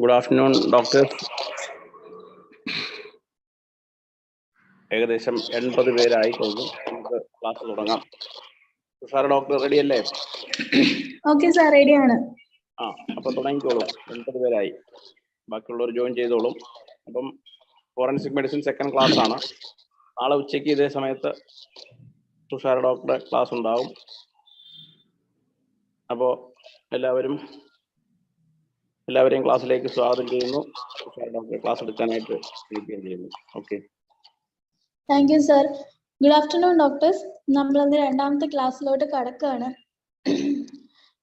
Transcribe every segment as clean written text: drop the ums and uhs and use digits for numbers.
Good afternoon, doctors. ഏകദേശം 80 പേരായി കഴിഞ്ഞു. നമുക്ക് ക്ലാസ് തുടങ്ങാം. സാർ ഡോക്ടർ റെഡി അല്ലേ? ഓക്കെ സാർ, റെഡിയാണ്. അപ്പൊ തുടങ്ങിക്കോളൂ. 80 പേരായി. ബാക്കിയുള്ളവർ ജോയിൻ ചെയ്തോളും. അപ്പം ഫോറൻസിക് മെഡിസിൻ സെക്കൻഡ് ക്ലാസ് ആണ്. നാളെ ഉച്ചയ്ക്ക് ഇതേ സമയത്ത് തുഷാർ ഡോക്ടറുടെ ക്ലാസ് ഉണ്ടാവും. അപ്പോൾ എല്ലാവരെയും ക്ലാസ്സിലേക്ക് സ്വാഗതം ചെയ്യുന്നു. തുഷാർ ഡോക്ടർ ക്ലാസ് എടുക്കാനായിട്ട് വിളിക്കുകയും ചെയ്യുന്നു. Okay, thank you sir. Good afternoon doctors. നമ്മളിന്ന് രണ്ടാമത്തെ ക്ലാസ്സിലോട്ട് കടക്കുകയാണ്.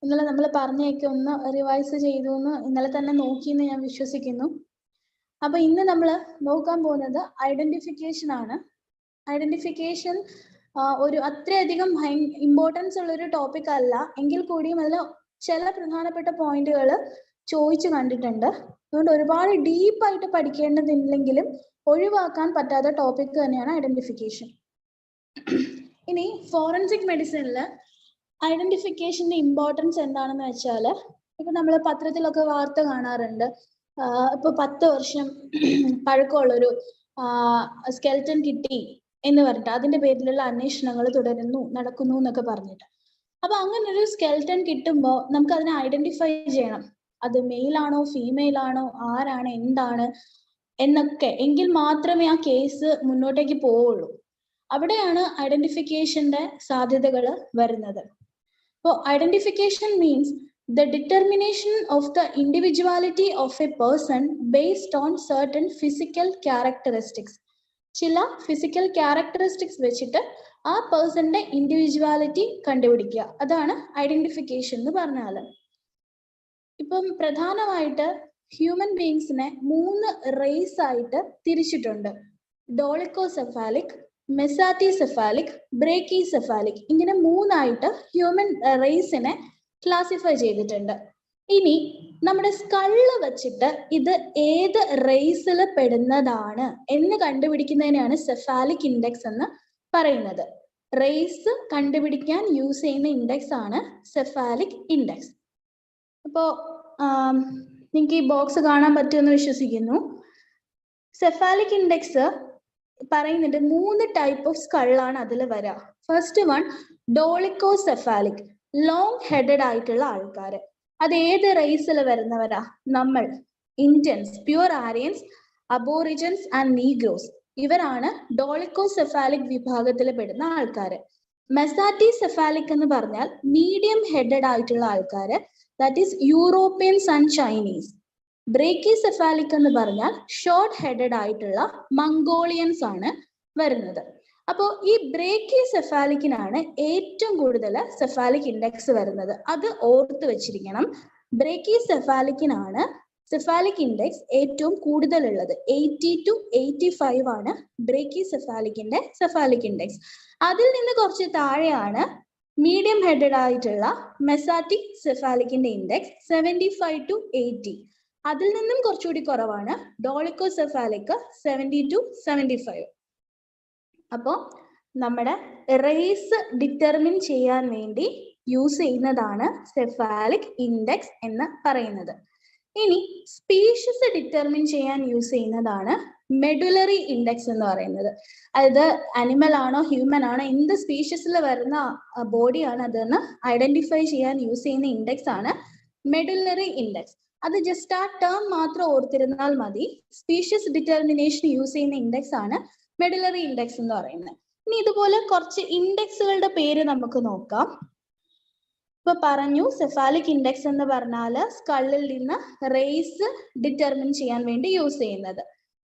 ഇന്നലെ നമ്മൾ പറഞ്ഞൊക്കെ ഒന്ന് റിവൈസ് ചെയ്തു എന്ന് ഇന്നലെ തന്നെ നോക്കിയെന്ന് ഞാൻ വിശ്വസിക്കുന്നു. അപ്പൊ ഇന്ന് നമ്മൾ നോക്കാൻ പോകുന്നത് ഐഡന്റിഫിക്കേഷൻ ആണ്. ഐഡന്റിഫിക്കേഷൻ ഒരു അത്രയധികം ഇമ്പോർട്ടൻസ് ഉള്ളൊരു ടോപ്പിക് അല്ല, എങ്കിൽ കൂടിയും അതിൽ ചില പ്രധാനപ്പെട്ട പോയിന്റുകൾ ചോദിച്ചു കണ്ടിട്ടുണ്ട്. അതുകൊണ്ട് ഒരുപാട് ഡീപ്പായിട്ട് പഠിക്കേണ്ടതില്ലെങ്കിലും ഒഴിവാക്കാൻ പറ്റാത്ത ടോപ്പിക് തന്നെയാണ് ഐഡന്റിഫിക്കേഷൻ. ഇനി ഫോറൻസിക് മെഡിസിനിൽ ഐഡന്റിഫിക്കേഷന്റെ ഇമ്പോർട്ടൻസ് എന്താണെന്ന് വെച്ചാൽ, ഇപ്പൊ നമ്മൾ പത്രത്തിലൊക്കെ വാർത്ത കാണാറുണ്ട്. ഇപ്പൊ 10 വർഷം പഴക്കമുള്ളൊരു സ്കെൽറ്റൻ കിട്ടി എന്ന് പറഞ്ഞിട്ട് അതിന്റെ പേരിലുള്ള അന്വേഷണങ്ങൾ നടക്കുന്നു എന്നൊക്കെ പറഞ്ഞിട്ട്. അപ്പൊ അങ്ങനെ ഒരു സ്കെൽറ്റൻ കിട്ടുമ്പോൾ നമുക്ക് അതിനെ ഐഡന്റിഫൈ ചെയ്യണം. അത് മെയിൽ ആണോ ഫീമെയിൽ ആണോ, ആരാണ്, എന്താണ് എന്നൊക്കെ, എങ്കിൽ മാത്രമേ ആ കേസ് മുന്നോട്ടേക്ക് പോവുള്ളൂ. അവിടെയാണ് ഐഡന്റിഫിക്കേഷന്റെ സാധ്യതകൾ വരുന്നത്. അപ്പോൾ identification means the determination of the individuality of a person based on certain physical characteristics. ചില ഫിസിക്കൽ ക്യാരക്ടറിസ്റ്റിക്സ് വെച്ചിട്ട് ആ പേഴ്സന്റെ ഇൻഡിവിജ്വാലിറ്റി കണ്ടുപിടിക്കുക, അതാണ് ഐഡന്റിഫിക്കേഷൻ എന്ന് പറഞ്ഞാൽ. ഇപ്പം പ്രധാനമായിട്ട് ഹ്യൂമൻ ബീങ്സിനെ 3 റേസ് ആയിട്ട് തിരിച്ചിട്ടുണ്ട്. ഡോളിക്കോസെഫാലിക്, മെസാറ്റിസെഫാലിക്, ബ്രേക്കിസെഫാലിക്, ഇങ്ങനെ 3 ആയിട്ട് ഹ്യൂമൻ റേസിനെ ക്ലാസിഫൈ ചെയ്തിട്ടുണ്ട്. ഇനി നമ്മുടെ സ്കള്ള് വെച്ചിട്ട് ഇത് ഏത് റേസിൽ പെടുന്നതാണ് എന്ന് കണ്ടുപിടിക്കുന്നതിനാണ് സെഫാലിക് ഇൻഡെക്സ് എന്ന് പറയുന്നത്. റേസ് കണ്ടുപിടിക്കാൻ യൂസ് ചെയ്യുന്ന ഇൻഡെക്സ് ആണ് സെഫാലിക് ഇൻഡെക്സ്. അപ്പോ നിങ്ങൾക്ക് ഈ ബോക്സ് കാണാൻ പറ്റുമെന്ന് വിശ്വസിക്കുന്നു. സെഫാലിക് ഇൻഡെക്സ് പറയുന്നുണ്ട് 3 ടൈപ്പ് ഓഫ് സ്കള്ളാണ് അതിൽ വരിക. ഫസ്റ്റ് വൺ ഡോളിക്കോസെഫാലിക്, ലോങ് ഹെഡഡ് ആയിട്ടുള്ള ആൾക്കാര്. അത് ഏത് റേസിൽ വരുന്നവരാ? നമ്മൾ Indians, pure Aryans, അബോറിജിൻസ് and Negroes, ഇവരാണ് ഡോളിക്കോസെഫാലിക് വിഭാഗത്തിൽ പെടുന്ന ആൾക്കാര്. മെസാറ്റിസെഫാലിക് എന്ന് പറഞ്ഞാൽ മീഡിയം ഹെഡഡ് ആയിട്ടുള്ള ആൾക്കാര്, that is Europeans and Chinese. Brachycephalic എന്ന് പറഞ്ഞാൽ ഷോർട്ട് ഹെഡഡ് ആയിട്ടുള്ള മംഗോളിയൻസ് ആണ് വരുന്നത്. അപ്പോൾ ഈ ബ്രേക്കിസെഫാലിക്കിനാണ് ഏറ്റവും കൂടുതൽ സെഫാലിക് ഇൻഡെക്സ് വരുന്നത്. അത് ഓർത്ത് വെച്ചിരിക്കണം. ബ്രേക്കിസെഫാലിക്കിനാണ് സെഫാലിക് ഇൻഡെക്സ് ഏറ്റവും കൂടുതലുള്ളത്. 80 to 85 ആണ് ബ്രേക്കിസെഫാലിക്കിന്റെ സെഫാലിക് ഇൻഡെക്സ്. അതിൽ നിന്ന് കുറച്ച് താഴെയാണ് മീഡിയം ഹെഡഡ് ആയിട്ടുള്ള മെസാറ്റിക് സെഫാലിക്കിന്റെ ഇൻഡെക്സ് 75 to 80. അതിൽ നിന്നും കുറച്ചുകൂടി കുറവാണ് ഡോളിക്കോസെഫാലിക് 70 to 75. അപ്പോൾ നമ്മുടെ റേസ് ഡിറ്റർമിൻ ചെയ്യാൻ വേണ്ടി യൂസ് ചെയ്യുന്നതാണ് സെഫാലിക് ഇൻഡെക്സ് എന്ന് പറയുന്നത്. ഇനി സ്പീഷീസ് ഡിറ്റർമിൻ ചെയ്യാൻ യൂസ് ചെയ്യുന്നതാണ് മെഡുലറി ഇൻഡെക്സ് എന്ന് പറയുന്നത്. അതായത് അനിമൽ ആണോ ഹ്യൂമൻ ആണോ എന്ത് സ്പീഷീസിൽ വരുന്ന ബോഡിയാണ് അതെന്ന് ഐഡന്റിഫൈ ചെയ്യാൻ യൂസ് ചെയ്യുന്ന ഇൻഡെക്സ് ആണ് മെഡുലറി ഇൻഡെക്സ്. അത് ജസ്റ്റ് ആ ടേം മാത്രം ഓർത്തിരുന്നാൽ മതി. സ്പീഷീസ് ഡിറ്റർമിനേഷൻ യൂസ് ചെയ്യുന്ന ഇൻഡെക്സ് ആണ് മെഡുലറി ഇൻഡെക്സ് എന്ന് പറയുന്നത്. ഇനി ഇതുപോലെ കുറച്ച് ഇൻഡെക്സുകളുടെ പേര് നമുക്ക് നോക്കാം. ഇപ്പൊ പറഞ്ഞു സെഫാലിക് ഇൻഡെക്സ് എന്ന് പറഞ്ഞാല് സ്കള്ളിൽ നിന്ന് റേസ് ഡിറ്റർമിൻ ചെയ്യാൻ വേണ്ടി യൂസ് ചെയ്യുന്നത്.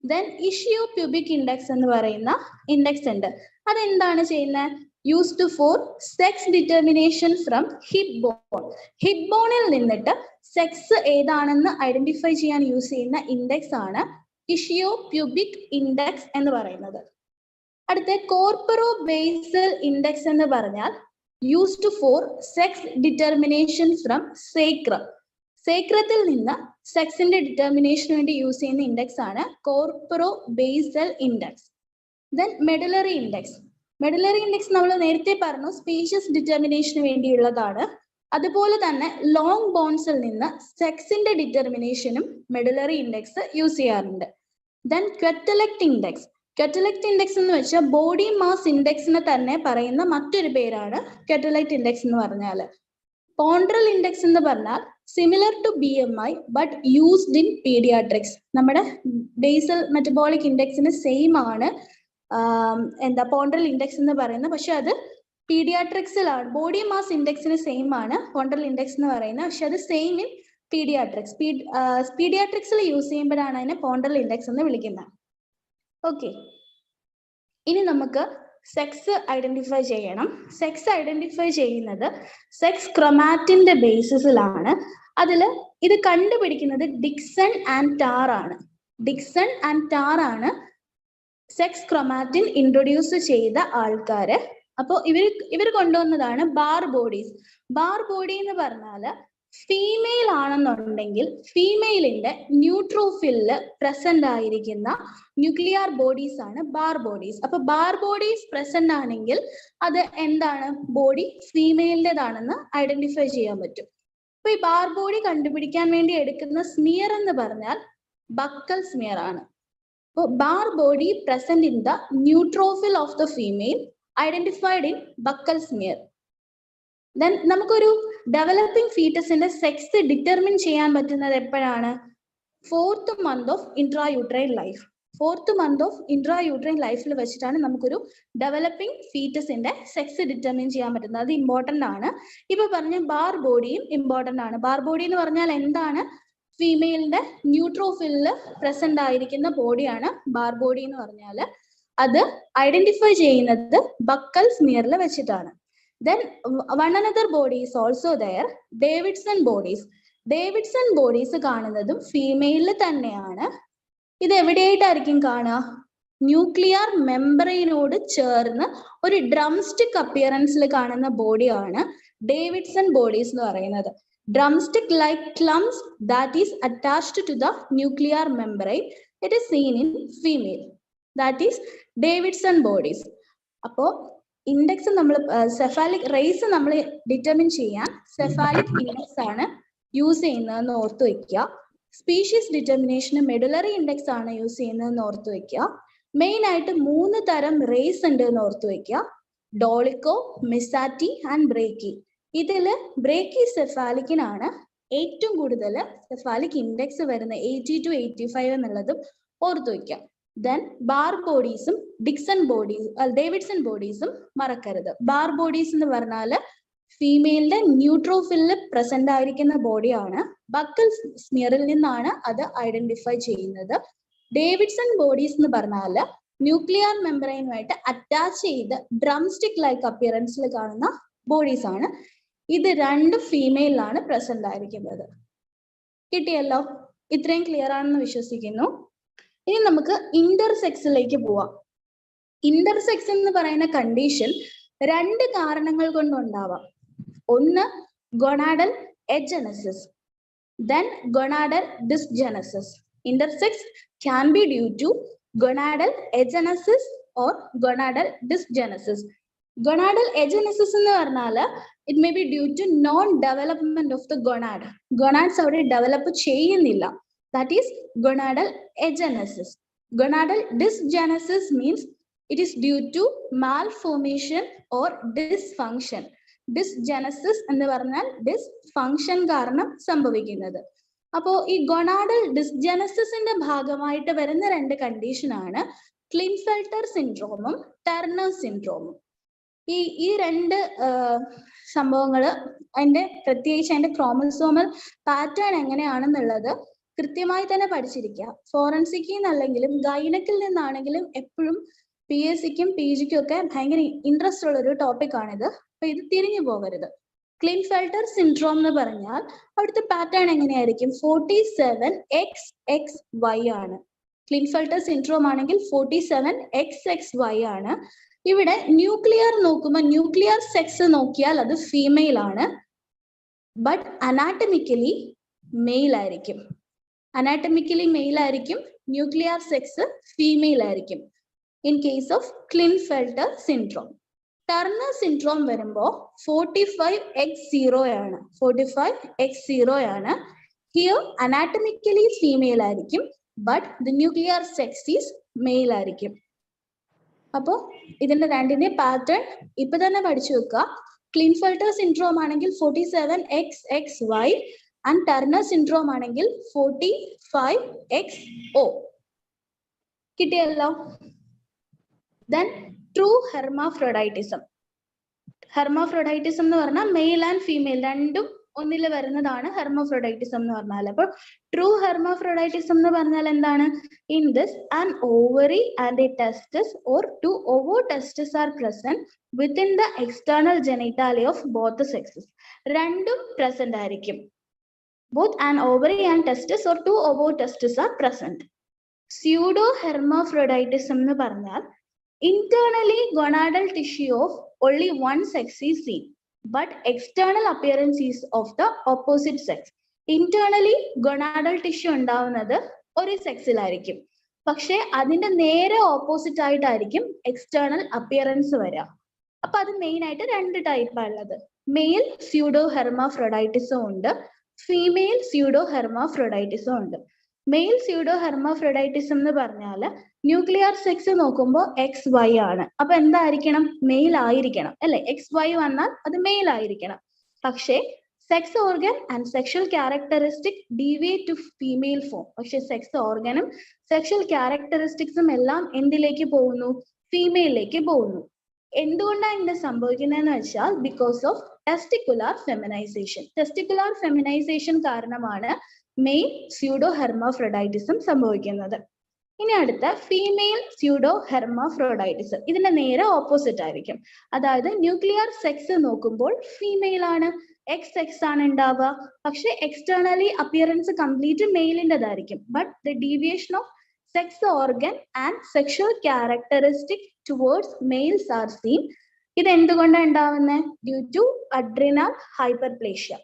ദെൻ ഇഷ്യോ പ്യൂബിക് ഇൻഡെക്സ് എന്ന് പറയുന്ന ഇൻഡെക്സ് ഉണ്ട്. അതെന്താണ് ചെയ്യുന്നത്? Used for sex determination from hip bone. Hip ബോണിൽ നിന്നിട്ട് സെക്സ് ഏതാണെന്ന് ഐഡന്റിഫൈ ചെയ്യാൻ യൂസ് ചെയ്യുന്ന ഇൻഡെക്സ് ആണ് ഇഷ്യോ പ്യൂബിക് ഇൻഡെക്സ് എന്ന് പറയുന്നത്. അടുത്ത കോർപ്പറോ ബേസൽ ഇൻഡെക്സ് എന്ന് പറഞ്ഞാൽ used for sex determination from sacrum. സേക്രത്തിൽ നിന്ന് സെക്സിന്റെ ഡിറ്റർമിനേഷന് വേണ്ടി യൂസ് ചെയ്യുന്ന ഇൻഡെക്സ് ആണ് corporo basal index. Then medullary index. Medullary index നമ്മൾ നേരത്തെ പറഞ്ഞു സ്പീഷീസ് ഡിറ്റർമിനേഷന് വേണ്ടിയുള്ളതാണ്. അതുപോലെ തന്നെ ലോങ് ബോൺസിൽ നിന്ന് സെക്സിന്റെ ഡിറ്റർമിനേഷനും മെഡുലറി ഇൻഡെക്സ് യൂസ് ചെയ്യാറുണ്ട്. Then Quetelet index. Quetelet index എന്ന് വെച്ചാൽ ബോഡി മാസ് ഇൻഡെക്സിനെ തന്നെ പറയുന്ന മറ്റൊരു പേരാണ് ക്വറ്റലക്ട് ഇൻഡെക്സ് എന്ന് പറഞ്ഞാൽ. പോൺട്രൽ ഇൻഡെക്സ് എന്ന് പറഞ്ഞാൽ similar to BMI but used in paediatrics. നമ്മുടെ ബേസൽ മെറ്റബോളിക് ഇൻഡെക്സിന് സെയിം ആണ് പോൺട്രൽ ഇൻഡെക്സ് എന്ന് പറയുന്നത്. പക്ഷെ അത് പീഡിയാട്രിക്സിലാണ്. ബോഡി മാസ് ഇൻഡെക്സിന് സെയിം ആണ് പോൺട്രൽ ഇൻഡെക്സ് എന്ന് പറയുന്നത്. പക്ഷെ അത് സെയിം ഇൻ പീഡിയാട്രിക്സ്. പീഡിയാട്രിക്സിൽ യൂസ് ചെയ്യുമ്പോഴാണ് അതിനെ പോൺട്രൽ ഇൻഡെക്സ് എന്ന് വിളിക്കുന്നത്. ഓക്കെ, ഇനി നമുക്ക് സെക്സ് ഐഡന്റിഫൈ ചെയ്യണം. സെക്സ് ഐഡന്റിഫൈ ചെയ്യുന്നത് സെക്സ് ക്രൊമാറ്റിന്റെ ബേസിസിലാണ്. ഇത് കണ്ടുപിടിക്കുന്നത് ഡിക്സൺ ആൻഡ് ടാർ ആണ്. ഡിക്സൺ ആൻഡ് ടാർ ആണ് സെക്സ് ക്രൊമാറ്റിൻ ഇൻട്രൊഡ്യൂസ് ചെയ്ത ആൾക്കാര്. അപ്പോൾ ഇവർ കൊണ്ടുവന്നതാണ് ബാർ ബോഡീസ്. ബാർ ബോഡി എന്ന് പറഞ്ഞാല് ഫീമെയിൽ ആണെന്നുണ്ടെങ്കിൽ ഫീമെയിലിന്റെ ന്യൂട്രോഫിലില് പ്രസന്റ് ആയിരിക്കുന്ന ന്യൂക്ലിയർ ബോഡീസ് ആണ് ബാർ ബോഡീസ്. അപ്പൊ ബാർ ബോഡീസ് പ്രസന്റ് ആണെങ്കിൽ അത് എന്താണ്, ബോഡി ഫീമെയിലിൻ്റെതാണെന്ന് ഐഡന്റിഫൈ ചെയ്യാൻ പറ്റും. അപ്പൊ ഈ ബാർ ബോഡി കണ്ടുപിടിക്കാൻ വേണ്ടി എടുക്കുന്ന സ്മിയർ എന്ന് പറഞ്ഞാൽ ബക്കൽ സ്മിയർ ആണ്. അപ്പോൾ bar body present in the neutrophil of the female identified in buccal smear. Then നമുക്കൊരു ഡെവലപ്പിംഗ് ഫീറ്റസിന്റെ സെക്സ് ഡിറ്റർമിൻ ചെയ്യാൻ പറ്റുന്നത് എപ്പോഴാണ്? 4th month of intrauterine life. 4th month of intrauterine ലൈഫിൽ വെച്ചിട്ടാണ് നമുക്കൊരു ഡെവലപ്പിംഗ് ഫീറ്റസിന്റെ സെക്സ് ഡിറ്റർമിൻ ചെയ്യാൻ പറ്റുന്നത്. അത് ഇമ്പോർട്ടന്റ് ആണ്. ഇപ്പൊ പറഞ്ഞ ബാർ ബോഡിയും ഇമ്പോർട്ടന്റ് ആണ്. ബാർ ബോഡി എന്ന് പറഞ്ഞാൽ എന്താണ്? ഫീമെയിലിന്റെ ന്യൂട്രോഫിലില് പ്രസന്റ് ആയിരിക്കുന്ന ബോഡിയാണ് ബാർ ബോഡി എന്ന് പറഞ്ഞാൽ. അത് ഐഡന്റിഫൈ ചെയ്യുന്നത് ബക്കൽ സ്മിയറിൽ വെച്ചിട്ടാണ്. Then one another body is also there, Davidson bodies. Davidson bodies കാണുന്നതും ഫീമെയിലിൽ തന്നെയാണ്. ഇത് എവിടെയായിട്ടായിരിക്കും കാണുക? ന്യൂക്ലിയർ മെമ്പറൈനോട് ചേർന്ന് ഒരു ഡ്രംസ്റ്റിക് അപ്പിയറൻസിൽ കാണുന്ന ബോഡിയാണ് ഡേവിഡ്സൺ ബോഡീസ് എന്ന് പറയുന്നത്. Drumstick like clumps that is attached to the nuclear membrane. It is seen in female. That is Davidson bodies. അപ്പോൾ ഇൻഡെക്സ് നമ്മൾ സെഫാലിക് റേസ് നമ്മൾ ഡിറ്റർമിൻ ചെയ്യാൻ സെഫാലിക് ഇൻഡെക്സ് ആണ് യൂസ് ചെയ്യുന്നതെന്ന് ഓർത്ത് വെക്കുക. സ്പീഷീസ് ഡിറ്റർമിനേഷന് മെഡുലറി ഇൻഡെക്സ് ആണ് യൂസ് ചെയ്യുന്നതെന്ന് ഓർത്ത് വെക്കുക. മെയിൻ ആയിട്ട് 3 തരം റേസ് ഉണ്ട് എന്ന് ഓർത്ത് വെക്കുക: ഡോളിക്കോ, മിസാറ്റി ആൻഡ് ബ്രേക്കി. ഇതിൽ ബ്രേക്കി സെഫാലിക്കിനാണ് ഏറ്റവും കൂടുതൽ സെഫാലിക് ഇൻഡെക്സ് വരുന്നത്, 80 to 85 എന്നുള്ളതും ഓർത്ത് വെക്കുക. ദെൻ ബാർ ബോഡീസും ഡേവിഡ്സൺ ബോഡീസും മറക്കരുത്. ബാർ ബോഡീസ് എന്ന് പറഞ്ഞാല് ഫീമെയിലിന്റെ ന്യൂട്രോഫിലിൽ പ്രസന്റ് ആയിരിക്കുന്ന ബോഡിയാണ്. ബക്കൽ സ്മിയറിൽ നിന്നാണ് അത് ഐഡന്റിഫൈ ചെയ്യുന്നത്. ഡേവിഡ്സൺ ബോഡീസ് എന്ന് പറഞ്ഞാല് ന്യൂക്ലിയർ മെമ്പറൈനുമായിട്ട് അറ്റാച്ച് ചെയ്ത് ഡ്രംസ്റ്റിക് ലൈക്ക് അപ്പിയറൻസിൽ കാണുന്ന ബോഡീസ് ആണ്. ഇത് 2 ഫീമെയിലാണ് പ്രസന്റ് ആയിരിക്കുന്നത്. കിട്ടിയല്ലോ? ഇത്രയും ക്ലിയർ ആണെന്ന് വിശ്വസിക്കുന്നു. ഇനി നമുക്ക് ഇന്റർസെക്സിലേക്ക് പോവാം. ഇന്റർസെക്സ് എന്ന് പറയുന്ന കണ്ടീഷൻ 2 കാരണങ്ങൾ കൊണ്ടുണ്ടാവാം. ഒന്ന് gonadal agenesis, then gonadal dysgenesis. Intersex can be due to gonadal agenesis or gonadal dysgenesis. Gonadal agenesis എന്ന് പറഞ്ഞാൽ it may be due to non-development of the gonad. Gonads അവിടെ ഡെവലപ്പ് ചെയ്യുന്നില്ല. That is gonadal agenesis. Gonadal dysgenesis means it is due to malformation or dysfunction. Dysgenesis എന്ന് പറഞ്ഞാൽ dysfunction കാരണം സംഭവിക്കുന്നത്. അപ്പോ ഈ ഗൊണാഡൽ ഡിസ്ജെനസിന്റെ ഭാഗമായിട്ട് വരുന്ന 2 കണ്ടീഷൻ ആണ് ക്ലിൻഫെൽട്ടർ സിൻഡ്രോമും ടർണർ സിൻഡ്രോമും. ഈ 2 സംഭവങ്ങള് പ്രത്യേകിച്ച് അതിന്റെ ക്രോമസോമൽ പാറ്റേൺ എങ്ങനെയാണെന്നുള്ളത് കൃത്യമായി തന്നെ പഠിച്ചിരിക്കുക. ഫോറൻസിക്കിൽ നിന്നല്ലെങ്കിലും ഗൈനക്കിൽ നിന്നാണെങ്കിലും എപ്പോഴും PSCക്കും PGക്കും ഒക്കെ ഭയങ്കര ഇൻട്രസ്റ്റ് ഉള്ള ഒരു ടോപ്പിക് ആണിത്. അപ്പൊ ഇത് തിരിഞ്ഞു പോകരുത്. ക്ലിൻഫെൽട്ടർ സിൻഡ്രോം എന്ന് പറഞ്ഞാൽ അവിടുത്തെ പാറ്റേൺ എങ്ങനെയായിരിക്കും? 47XXY ആണ്. ക്ലിൻഫെൽട്ടർ സിൻഡ്രോം ആണെങ്കിൽ 47XXY ആണ്. ഇവിടെ ന്യൂക്ലിയർ നോക്കുമ്പോൾ ന്യൂക്ലിയർ സെക്സ് നോക്കിയാൽ അത് ഫീമെയിൽ ആണ്, ബട്ട് അനാറ്റമിക്കലി മെയിൽ ആയിരിക്കും. അനാറ്റമിക്കലി മെയിൽ ആയിരിക്കും, ന്യൂക്ലിയർ സെക്സ് ഫീമെയിൽ ആയിരിക്കും in case of Klinefelter syndrome. Turner syndrome വരുമ്പോൾ 45x0 ആണ്. 45x0 ആണ്. ഹിയർ അനാറ്റമിക്കലി ഫീമെയിൽ ആയിരിക്കും, but the nuclear sex is male ആയിരിക്കും. അപ്പോ ഇതിന്റെ രണ്ടിന്റെ പാറ്റേൺ ഇപ്പൊ തന്നെ പഠിച്ചു വെക്കുക. ക്ലിൻഫെൽട്ടർ സിൻഡ്രോം ആണെങ്കിൽ 47XXY ആൻഡ് ടർണർ സിൻഡ്രോം ആണെങ്കിൽ 45XO. കിട്ടിയല്ലോ. Then true ഹെർമാഫ്രോഡൈറ്റിസം. ഹെർമാഫ്രോഡൈറ്റിസം എന്ന് പറഞ്ഞാൽ മെയിൽ ആൻഡ് ഫീമെയിൽ രണ്ടും ഒന്നിൽ വരുന്നതാണ് ഹെർമാഫ്രോഡൈറ്റിസം എന്ന് പറഞ്ഞാൽ. അപ്പോൾ ട്രൂ ഹെർമാഫ്രോഡൈറ്റിസം എന്ന് പറഞ്ഞാൽ എന്താണ്? In this an ovary and a testis or two ovotestis are present within the external genitalia of both the sexes. രണ്ടും പ്രസന്റ് ആയിരിക്കും. Both an ovary and testis or two ovotestis are present. Pseudo hermaphroditism എന്ന് പറഞ്ഞാൽ internally gonadal tissue of only one sex is seen, but external appearance is of the opposite sex. Internally gonadal tissue ഉണ്ടാവുന്നത് ഒരു സെക്സിലായിരിക്കും, പക്ഷെ അതിന്റെ നേരെ opposite ആയിട്ടായിരിക്കും external appearance വരിക. അപ്പൊ അത് മെയിൻ ആയിട്ട് രണ്ട് ടൈപ്പാണ് ഉള്ളത്. മെയിൽ സ്യൂഡോ ഹെർമാഫ്രോഡൈറ്റിസും ഉണ്ട്, ഫീമെയിൽ സ്യൂഡോ ഹെർമാഫ്രോഡൈറ്റിസും ഉണ്ട്. മെയിൽ സ്യൂഡോ ഹെർമാഫ്രോഡൈറ്റിസം എന്ന് പറഞ്ഞാല് ന്യൂക്ലിയർ സെക്സ് നോക്കുമ്പോൾ XY ആണ്. അപ്പൊ എന്തായിരിക്കണം? മെയിൽ ആയിരിക്കണം അല്ലെ? XY വന്നാൽ അത് മെയിൽ ആയിരിക്കണം. പക്ഷേ sex organ and sexual characteristic deviate to female form. പക്ഷെ സെക്സ് ഓർഗനും സെക്ഷൽ ക്യാരക്ടറിസ്റ്റിക്സും എല്ലാം എന്തിലേക്ക് പോകുന്നു? ഫീമെയിലേക്ക് പോകുന്നു. എന്തുകൊണ്ടാണ് ഇങ്ങനെ സംഭവിക്കുന്നതെന്ന് വെച്ചാൽ because of testicular feminisation. Testicular feminisation കാരണമാണ് മെയിൽ സ്യൂഡോ ഹെർമാഫ്രോഡൈറ്റിസം സംഭവിക്കുന്നത്. ഇനി അടുത്ത ഫീമെയിൽ സ്യൂഡോ ഹെർമാഫ്രോഡൈറ്റിസം. ഇതിന്റെ നേരെ ഓപ്പോസിറ്റ് ആയിരിക്കും. അതായത് ന്യൂക്ലിയർ സെക്സ് നോക്കുമ്പോൾ ഫീമെയിൽ ആണ്, XX ആണ് ഉണ്ടാവുക. പക്ഷെ എക്സ്റ്റേണലി അപ്പിയറൻസ് കംപ്ലീറ്റ് മെയിലിൻ്റെതായിരിക്കും. But the deviation of sex organ and sexual characteristic towards males are seen. ഇത് എന്തുകൊണ്ടാണ് ഉണ്ടാവുന്നത്? Due to adrenal hyperplasia.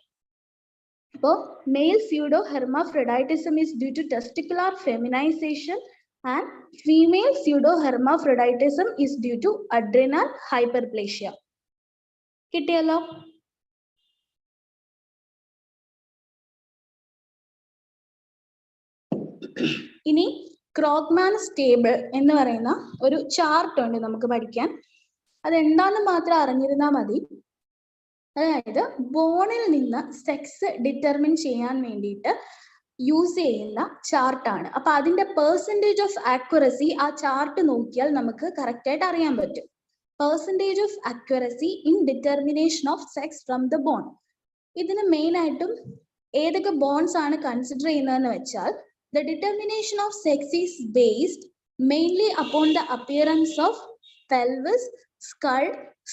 അപ്പോൾ male pseudo hermaphroditism is due to testicular feminization and female pseudo hermaphroditism is due to adrenal hyperplasia. കിട്ടിയല്ലോ? ഇനി ക്രോഗ്മാൻസ് table എന്ന് പറയുന്ന ഒരു chart ഉണ്ട് നമുക്ക് പഠിക്കാൻ. അതെന്താന്ന് മാത്രം അറിഞ്ഞിരുന്നാൽ മതി. അതായത് ബോണിൽ നിന്ന് സെക്സ് ഡിറ്റർമിൻ ചെയ്യാൻ വേണ്ടിയിട്ട് യൂസ് ചെയ്യുന്ന ചാർട്ടാണ്. അപ്പൊ അതിന്റെ പെർസെൻറ്റേജ് ഓഫ് ആക്യുറസി ആ ചാർട്ട് നോക്കിയാൽ നമുക്ക് കറക്റ്റ് ആയിട്ട് അറിയാൻ പറ്റും. Percentage of accuracy in determination of sex from the bone. ഇതിന് മെയിൻ ആയിട്ടും ഏതൊക്കെ ബോൺസ് ആണ് കൺസിഡർ ചെയ്യുന്നതെന്ന് വെച്ചാൽ the determination of sex is based mainly upon the appearance of pelvis, skull,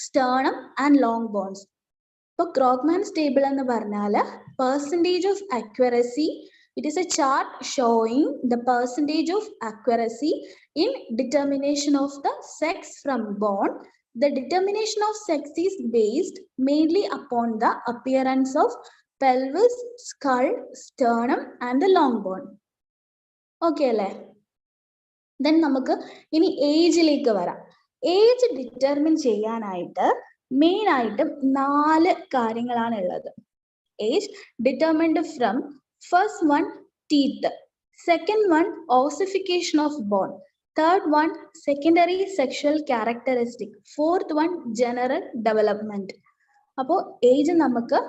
sternum and long bones. ഇപ്പൊ ക്രോഗ്മാൻസ് ടേബിൾ എന്ന് പറഞ്ഞാല് percentage of accuracy. It is a chart showing the percentage of accuracy in determination of the sex from bone. The determination of sex is based mainly upon the appearance of pelvis, skull, sternum and the long bone. Okay അല്ലേ? Then നമുക്ക് ഇനി ഏജിലേക്ക് വരാം. Age determine ചെയ്യാനായിട്ട് main ആയിട്ടും 4 കാര്യങ്ങളാണ് ഉള്ളത്. Age determined from first one teeth, second one ossification of bone, third one secondary sexual characteristic, fourth one general development. അപ്പോ age നമുക്ക്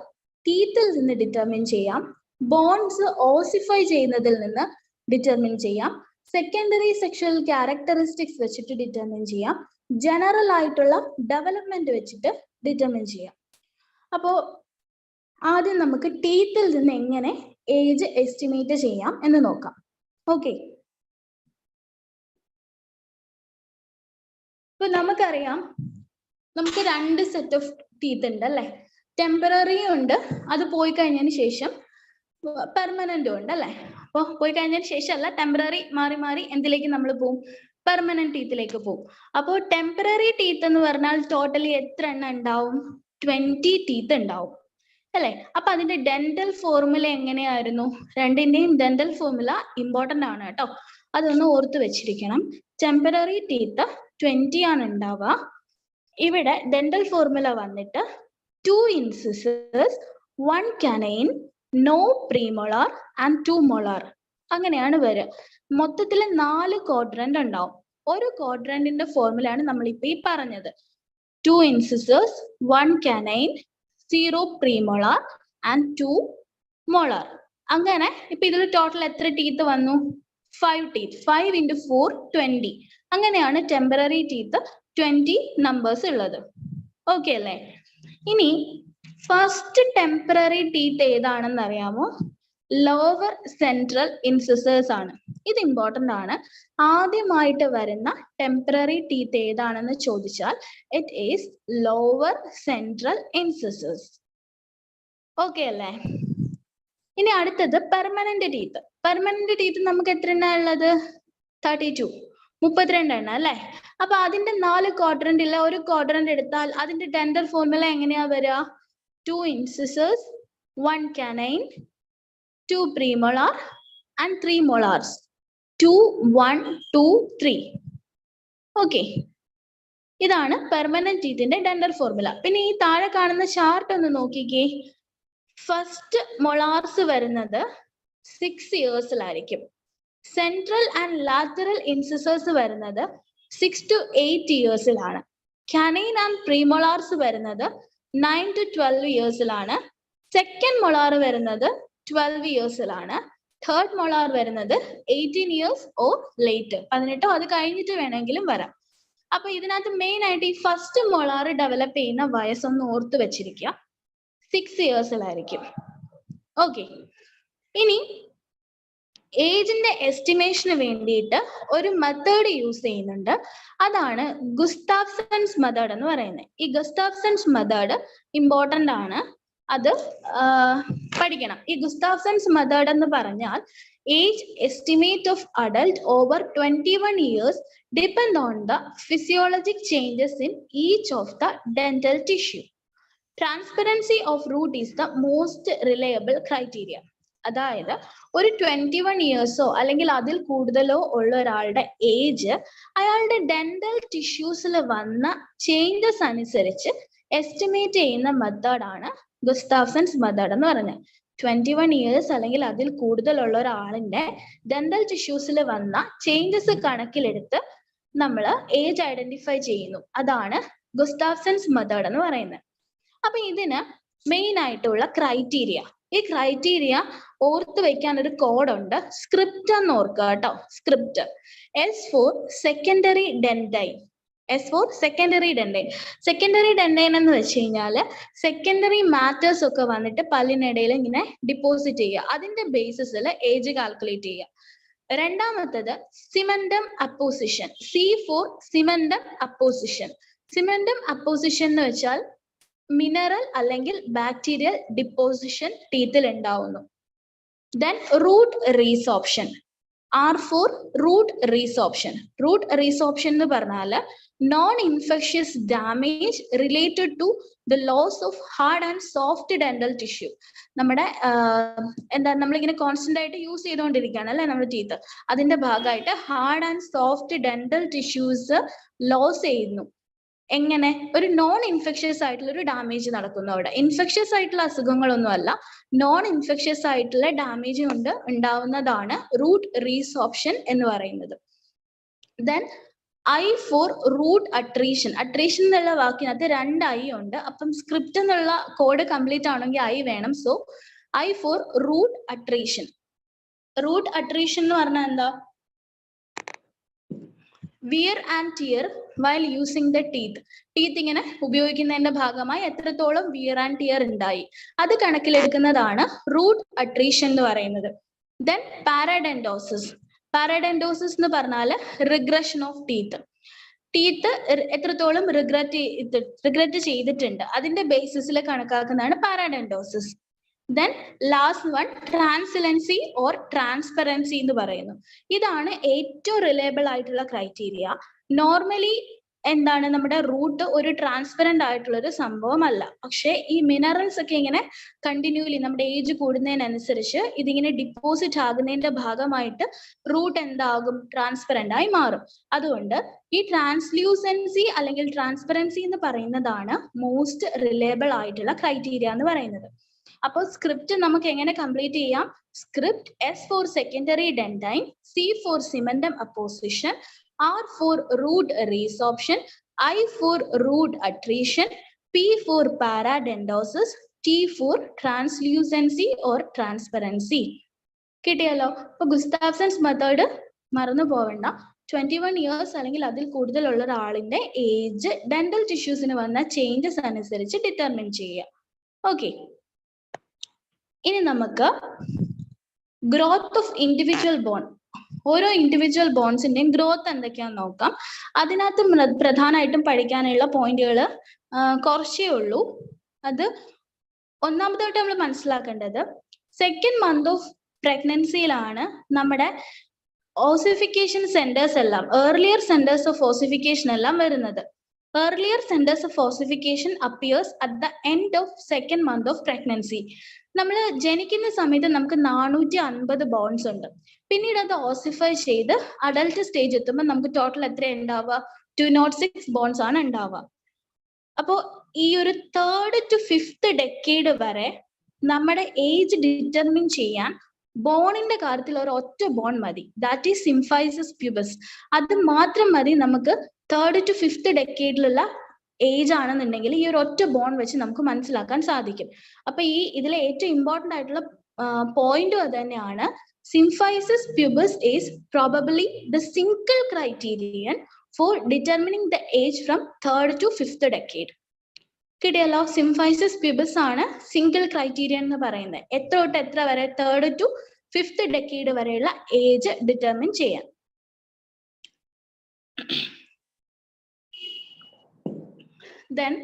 ടീത്തിൽ നിന്ന് ഡിറ്റർമിൻ ചെയ്യാം, ബോൺസ് ഓസിഫൈ ചെയ്യുന്നതിൽ നിന്ന് ഡിറ്റർമിൻ ചെയ്യാം, സെക്കൻഡറി സെക്ഷൽ ക്യാരക്ടറിസ്റ്റിക്സ് വെച്ചിട്ട് ഡിറ്റർമിൻ ചെയ്യാം, ജനറൽ ആയിട്ടുള്ള ഡെവലപ്മെന്റ് വെച്ചിട്ട് ഡിറ്റർമിൻ ചെയ്യാം. അപ്പോ ആദ്യം നമുക്ക് ടീത്തിൽ നിന്ന് എങ്ങനെ ഏജ് എസ്റ്റിമേറ്റ് ചെയ്യാം എന്ന് നോക്കാം. ഓക്കെ, ഇപ്പൊ നമുക്കറിയാം നമുക്ക് 2 സെറ്റ് ഓഫ് ടീത്ത് ഉണ്ട് അല്ലെ? ടെമ്പററി ഉണ്ട്, അത് പോയി കഴിഞ്ഞതിന് ശേഷം പെർമനന്റും ഉണ്ട് അല്ലെ? അപ്പൊ പോയി കഴിഞ്ഞതിന് ശേഷം അല്ല, ടെമ്പററി മാറി മാറി എന്തിലേക്ക് നമ്മൾ പോകും? പെർമനന്റ് ടീത്തിലേക്ക് പോകും. അപ്പോൾ ടെമ്പററി ടീത്ത് എന്ന് പറഞ്ഞാൽ ടോട്ടലി എത്ര എണ്ണം ഉണ്ടാവും? 20 ടീത്ത് ഉണ്ടാവും അല്ലെ? അപ്പൊ അതിന്റെ ഡെന്റൽ ഫോർമുല എങ്ങനെയായിരുന്നു? രണ്ടിന്റെയും ഡെന്റൽ ഫോർമുല ഇമ്പോർട്ടന്റ് ആണ് കേട്ടോ, അതൊന്ന് ഓർത്ത് വെച്ചിരിക്കണം. ടെമ്പററി ടീത്ത് 20 ആണ് ഉണ്ടാവുക, ഇവിടെ ഡെന്റൽ ഫോർമുല വന്നിട്ട് 2 incisors 1 canine, no premolar and 2 molar. അങ്ങനെയാണ് വരിക. മൊത്തത്തിൽ 4 ക്വാഡ്രന്റ് ഉണ്ടാവും. ഒരു ക്വാഡ്രന്റിന്റെ ഫോർമുലയാണ് നമ്മൾ ഇപ്പൊ ഈ പറഞ്ഞത്. 2 incisors, 1 canine, 0 premolar and 2 molar. അങ്ങനെ ഇപ്പൊ ഇതിൽ ടോട്ടൽ എത്ര ടീത്ത് വന്നു? 5 teeth. 5 into 4 20. അങ്ങനെയാണ് ടെമ്പററി ടീത്ത് 20 നമ്പേഴ്സ് ഉള്ളത്. ഓക്കെ അല്ലേ? ഇനി ഫസ്റ്റ് ടെമ്പററി ടീത്ത് ഏതാണെന്ന് അറിയാമോ? ലോവർ സെൻട്രൽ ഇൻസിസേഴ്സ് ആണ്. ഇത് ഇമ്പോർട്ടന്റ് ആണ്. ആദ്യമായിട്ട് വരുന്ന ടെമ്പററി ടീത്ത് ഏതാണെന്ന് ചോദിച്ചാൽ it is lower central incisors. Okay അല്ലേ? ഇനി അടുത്തത് പെർമനന്റ് ടീത്ത്. പെർമനന്റ് ടീത്ത് നമുക്ക് എത്ര എണ്ണ ഉള്ളത്? 32, 32 എണ്ണ അല്ലെ? അപ്പൊ അതിന്റെ 4 ക്വാഡ്രന്റ് ഇല്ല. ഒരു ക്വാഡ്രന്റ് എടുത്താൽ അതിന്റെ ഡെന്റൽ ഫോർമുല എങ്ങനെയാ വരിക? 2 incisors, 1 canine, 2 premolar and 3 molars. 2, 1, 2, 3. Okay, ഇതാണ് പെർമനന്റ് ടീത്തിന്റെ ഡെന്റൽ ഫോർമുല. പിന്നെ ഈ താഴെ കാണുന്ന ചാർട്ട് ഒന്ന് നോക്കിക്കേ. ഫസ്റ്റ് മൊളാർസ് വരുന്നത് 6 ഇയേഴ്സിലായിരിക്കും. സെൻട്രൽ ആൻഡ് ലാറ്ററൽ ഇൻസിസേഴ്സ് വരുന്നത് 6 to 8 ഇയേഴ്സിലാണ്. കാനൈൻ ആൻഡ് പ്രീമോളാർസ് വരുന്നത് 9 to 12 ഇയേഴ്സിലാണ്. സെക്കൻഡ് മൊളാർ വരുന്നത് 12 ഇയേഴ്സിലാണ്. തേർഡ് മൊളാർ വരുന്നത് 18 ഇയേഴ്സ് ഓർ ലേറ്റർ. 18 അത് കഴിഞ്ഞിട്ട് വേണമെങ്കിലും വരാം. അപ്പൊ ഇതിനകത്ത് മെയിൻ ആയിട്ട് ഈ ഫസ്റ്റ് മൊളാർ ഡെവലപ്പ് ചെയ്യുന്ന വയസ്സൊന്ന് ഓർത്ത് വെച്ചിരിക്കുക. 6 ഇയേഴ്സിലായിരിക്കും. ഓക്കെ, ഇനി ഏജിന്റെ എസ്റ്റിമേഷന് വേണ്ടിയിട്ട് ഒരു മെത്തേഡ് യൂസ് ചെയ്യുന്നുണ്ട്. അതാണ് ഗുസ്താഫ്സൺസ് മെത്തേഡ് എന്ന് പറയുന്നത്. ഈ ഗുസ്താഫ്സൺസ് മെത്തേഡ് ഇമ്പോർട്ടന്റ് ആണ്. അത് പഠിക്കണം. ഈ ഗുസ്താഫ്സൺസ് മെത്തേഡ് എന്ന് പറഞ്ഞാൽ age estimate of adult over 21 years depend on the physiologic changes in each of the dental tissue. Transparency of root is the most reliable criteria. അതായത് ഒരു 21 ഇയേഴ്സോ അല്ലെങ്കിൽ അതിൽ കൂടുതലോ ഉള്ള ഒരാളുടെ ഏജ് അയാളുടെ ഡെന്റൽ ടിഷ്യൂസിൽ വന്ന ചേഞ്ചസ് അനുസരിച്ച് എസ്റ്റിമേറ്റ് ചെയ്യുന്ന മെത്തേഡാണ് ഗുസ്താഫ്സൺസ് മെത്തേഡ് എന്ന് പറഞ്ഞത്. 21 ഇയേഴ്സ് അല്ലെങ്കിൽ അതിൽ കൂടുതലുള്ള ഒരാളിന്റെ ഡെന്റൽ ടിഷ്യൂസിൽ വന്ന ചേഞ്ചസ് കണക്കിലെടുത്ത് നമ്മൾ ഏജ് ഐഡന്റിഫൈ ചെയ്യുന്നു. അതാണ് ഗുസ്താഫ്സൺസ് മെത്തേഡ് എന്ന് പറയുന്നത്. അപ്പൊ ഇതിന് മെയിൻ ആയിട്ടുള്ള ക്രൈറ്റീരിയ, ഈ ക്രൈറ്റീരിയ ഓർത്ത് വെക്കാൻ ഒരു കോഡുണ്ട്. സ്ക്രിപ്റ്റ് എന്ന് ഓർക്കുക കേട്ടോ. Script S for secondary dentine. S for secondary dentine. Secondary dentine എന്ന് വെച്ച് കഴിഞ്ഞാല് സെക്കൻഡറി മാറ്റേഴ്സ് ഒക്കെ വന്നിട്ട് പല്ലിനിടയിൽ ഇങ്ങനെ ഡിപ്പോസിറ്റ് ചെയ്യുക. അതിന്റെ ബേസിസിൽ ഏജ് കാൽക്കുലേറ്റ് ചെയ്യുക. രണ്ടാമത്തത് cementum apposition. C for cementum apposition. Cementum apposition എന്ന് വെച്ചാൽ മിനറൽ അല്ലെങ്കിൽ ബാക്ടീരിയൽ ഡിപ്പോസിഷൻ ടീത്തിൽ ഉണ്ടാവുന്നു. Then root resorption. R for root resorption. Root resorption എന്ന് പറഞ്ഞാൽ non infectious damage related to the loss of hard and soft dental tissue. നമ്മുടെ എന്താ നമ്മളിങ്ങനെ കോൺസ്റ്റന്റ് ആയിട്ട് യൂസ് ചെയ്തുകൊണ്ടിരിക്കുകയാണ് അല്ലെ നമ്മുടെ ടീത്ത്. അതിന്റെ ഭാഗമായിട്ട് hard and soft dental tissues loss ചെയ്യുന്നു. എങ്ങനെ? ഒരു നോൺ ഇൻഫെക്ഷ്യസ് ആയിട്ടുള്ള ഒരു ഡാമേജ് നടക്കുന്നു അവിടെ. ഇൻഫെക്ഷ്യസ് ആയിട്ടുള്ള അസുഖങ്ങളൊന്നും അല്ല, നോൺ ഇൻഫെക്ഷ്യസ് ആയിട്ടുള്ള ഡാമേജ് കൊണ്ട് ഉണ്ടാവുന്നതാണ് റൂട്ട് റീസോപ്ഷൻ എന്ന് പറയുന്നത്. Then I for root attrition. Attrition എന്നുള്ള വാക്കിനകത്ത് 2 I ഉണ്ട്. അപ്പം സ്ക്രിപ്റ്റ് എന്നുള്ള കോഡ് കംപ്ലീറ്റ് ആണെങ്കിൽ I വേണം. So I for root attrition. Root attrition എന്ന് പറഞ്ഞാൽ എന്താ? Wear and tear while using the teeth. Teeth ഇങ്ങനെ ഉപയോഗിക്കുന്നതിന്റെ ഭാഗമായി എത്രത്തോളം വിയർ ആൻഡ് ടിയർ ഉണ്ടായി അത് കണക്കിലെടുക്കുന്നതാണ് റൂട്ട് അട്രീഷൻ എന്ന് പറയുന്നത്. ദെൻ പാരാഡെന്റോസിസ്. പാരാഡെന്റോസിസ് എന്ന് പറഞ്ഞാൽ റിഗ്രഷൻ ഓഫ് ടീത്ത്. ടീത്ത് എത്രത്തോളം റിഗ്രറ്റ് ചെയ്തിട്ടുണ്ട് അതിന്റെ ബേസിസിൽ കണക്കാക്കുന്നതാണ് paradentosis. Then last one translucency or transparency എന്ന് പറയുന്നു. ഇതാണ് ഏറ്റവും റിലയബിൾ ആയിട്ടുള്ള ക്രൈറ്റീരിയ. നോർമലി എന്താണ് നമ്മുടെ റൂട്ട് ഒരു ട്രാൻസ്പെറന്റ് ആയിട്ടുള്ള ഒരു സംഭവമല്ല. പക്ഷെ ഈ മിനറൽസ് ഒക്കെ ഇങ്ങനെ കണ്ടിന്യൂലി നമ്മുടെ ഏജ് കൂടുന്നതിനനുസരിച്ച് ഇതിങ്ങനെ ഡിപ്പോസിറ്റ് ആകുന്നതിന്റെ ഭാഗമായിട്ട് റൂട്ട് എന്താകും? ട്രാൻസ്പെറന്റ് ആയി മാറും. അതുകൊണ്ട് ഈ ട്രാൻസ്ലൂസൻസി അല്ലെങ്കിൽ ട്രാൻസ്പെറൻസി എന്ന് പറയുന്നതാണ് മോസ്റ്റ് റിലയബിൾ ആയിട്ടുള്ള ക്രൈറ്റീരിയ എന്ന് പറയുന്നത്. അപ്പോൾ സ്ക്രിപ്റ്റ് നമുക്ക് എങ്ങനെ കംപ്ലീറ്റ് ചെയ്യാം? Script S for secondary dentine, C for cementum apposition, R for root resorption, I for root attrition, P for paradentosis, T for translucency or transparency. കിട്ടിയല്ലോ. അപ്പൊ ഗുസ്താവ്സൺസ് മെത്തേഡ് മറന്നു പോവണ്ട. 21 ഇയേഴ്സ് അല്ലെങ്കിൽ അതിൽ കൂടുതലുള്ള ഒരാളിന്റെ ഏജ് ഡെന്റൽ ടിഷ്യൂസിന് വന്ന ചേഞ്ചസ് അനുസരിച്ച് ഡിറ്റർമിൻ ചെയ്യുക. ഓക്കെ, ഇനി നമുക്ക് ഗ്രോത്ത് ഓഫ് ഇൻഡിവിജ്വൽ ബോൺ, ഓരോ ഇൻഡിവിജ്വൽ ബോൺസിന്റെയും ഗ്രോത്ത് എന്തൊക്കെയാണെന്ന് നോക്കാം. അതിനകത്ത് പ്രധാനമായിട്ടും പഠിക്കാനുള്ള പോയിന്റുകൾ കുറച്ചേ ഉള്ളൂ. അത് ഒന്നാമതായിട്ട് നമ്മൾ മനസ്സിലാക്കേണ്ടത് സെക്കൻഡ് മന്ത് ഓഫ് പ്രഗ്നൻസിയിലാണ് നമ്മുടെ ഓസിഫിക്കേഷൻ സെന്റേഴ്സ് എല്ലാം, ഏർലിയർ സെന്റേഴ്സ് ഓഫ് ഓസിഫിക്കേഷൻ എല്ലാം വരുന്നത്. Earlier centers of ossification appears at the end of second month of pregnancy. നമ്മൾ ജനിക്കുന്ന സമയത്ത് നമുക്ക് 450 ബോൺസ് ഉണ്ട്. പിന്നീട് അത് ഓസിഫൈ ചെയ്ത് അഡൽട്ട് സ്റ്റേജ് എത്തുമ്പോൾ നമുക്ക് ടോട്ടൽ എത്ര ഉണ്ടാവുക? 206 ബോൺസ് ആണ് ഉണ്ടാവുക. അപ്പോൾ ഈ ഒരു 3rd to 5th ഡെക്കേഡ് വരെ നമ്മുടെ ഏജ് ഡിറ്റർമിൻ ചെയ്യാൻ ബോണിന്റെ കാര്യത്തിൽ ഒരു ഒറ്റ ബോൺ മതി. That is symphysis pubis. അത് മാത്രം മതി നമുക്ക് 3rd to 5th ഡെക്കേഡിലുള്ള ഏജ് ആണെന്നുണ്ടെങ്കിൽ ഈ ഒരു ഒറ്റ ബോൺ വെച്ച് നമുക്ക് മനസ്സിലാക്കാൻ സാധിക്കും. അപ്പൊ ഈ ഇതിലെ ഏറ്റവും ഇമ്പോർട്ടന്റ് ആയിട്ടുള്ള പോയിന്റും അത് തന്നെയാണ്. Symphysis pubis is probably the single criterion for determining the age from 3rd to 5th decade. കിട്ടിയല്ലോ. സിംഫൈസിസ് പ്യൂബസ് ആണ് സിംഗിൾ ക്രൈറ്റീരിയൻ എന്ന് പറയുന്നത്. എത്ര തൊട്ട് എത്ര വരെ? 3rd to 5th ഡെക്കേഡ് വരെയുള്ള ഏജ് ഡിറ്റർമിൻ ചെയ്യാൻ. Then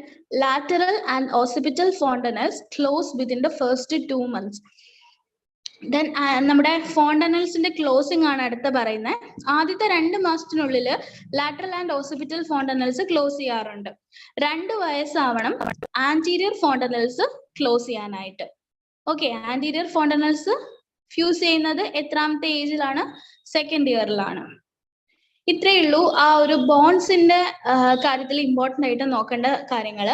lateral and occipital fontanelles close within the first 2 months. Then നമ്മുടെ ഫോണ്ടനൽസിന്റെ ക്ലോസിംഗ് ആണ് അടുത്ത പറയുന്നത്. ആദ്യത്തെ 2 മാസത്തിനുള്ളിൽ ലാറ്ററൽ ആൻഡ് ഓസിപിറ്റൽ ഫോണ്ടനൽസ് ക്ലോസ് ചെയ്യാറുണ്ട്. 2 വയസ്സാവണം ആന്റീരിയർ ഫോണ്ടനൽസ് ക്ലോസ് ചെയ്യാനായിട്ട്. ഓക്കെ, ആന്റീരിയർ ഫോണ്ടനൽസ് ഫ്യൂസ് ചെയ്യുന്നത് എത്രാമത്തെ ഏജിലാണ്? 2nd ഇയറിലാണ്. ഇത്രയേ ഉള്ളൂ ആ ഒരു ബോൺസിന്റെ കാര്യത്തിൽ ഇമ്പോർട്ടന്റ് ആയിട്ട് നോക്കേണ്ട കാര്യങ്ങൾ.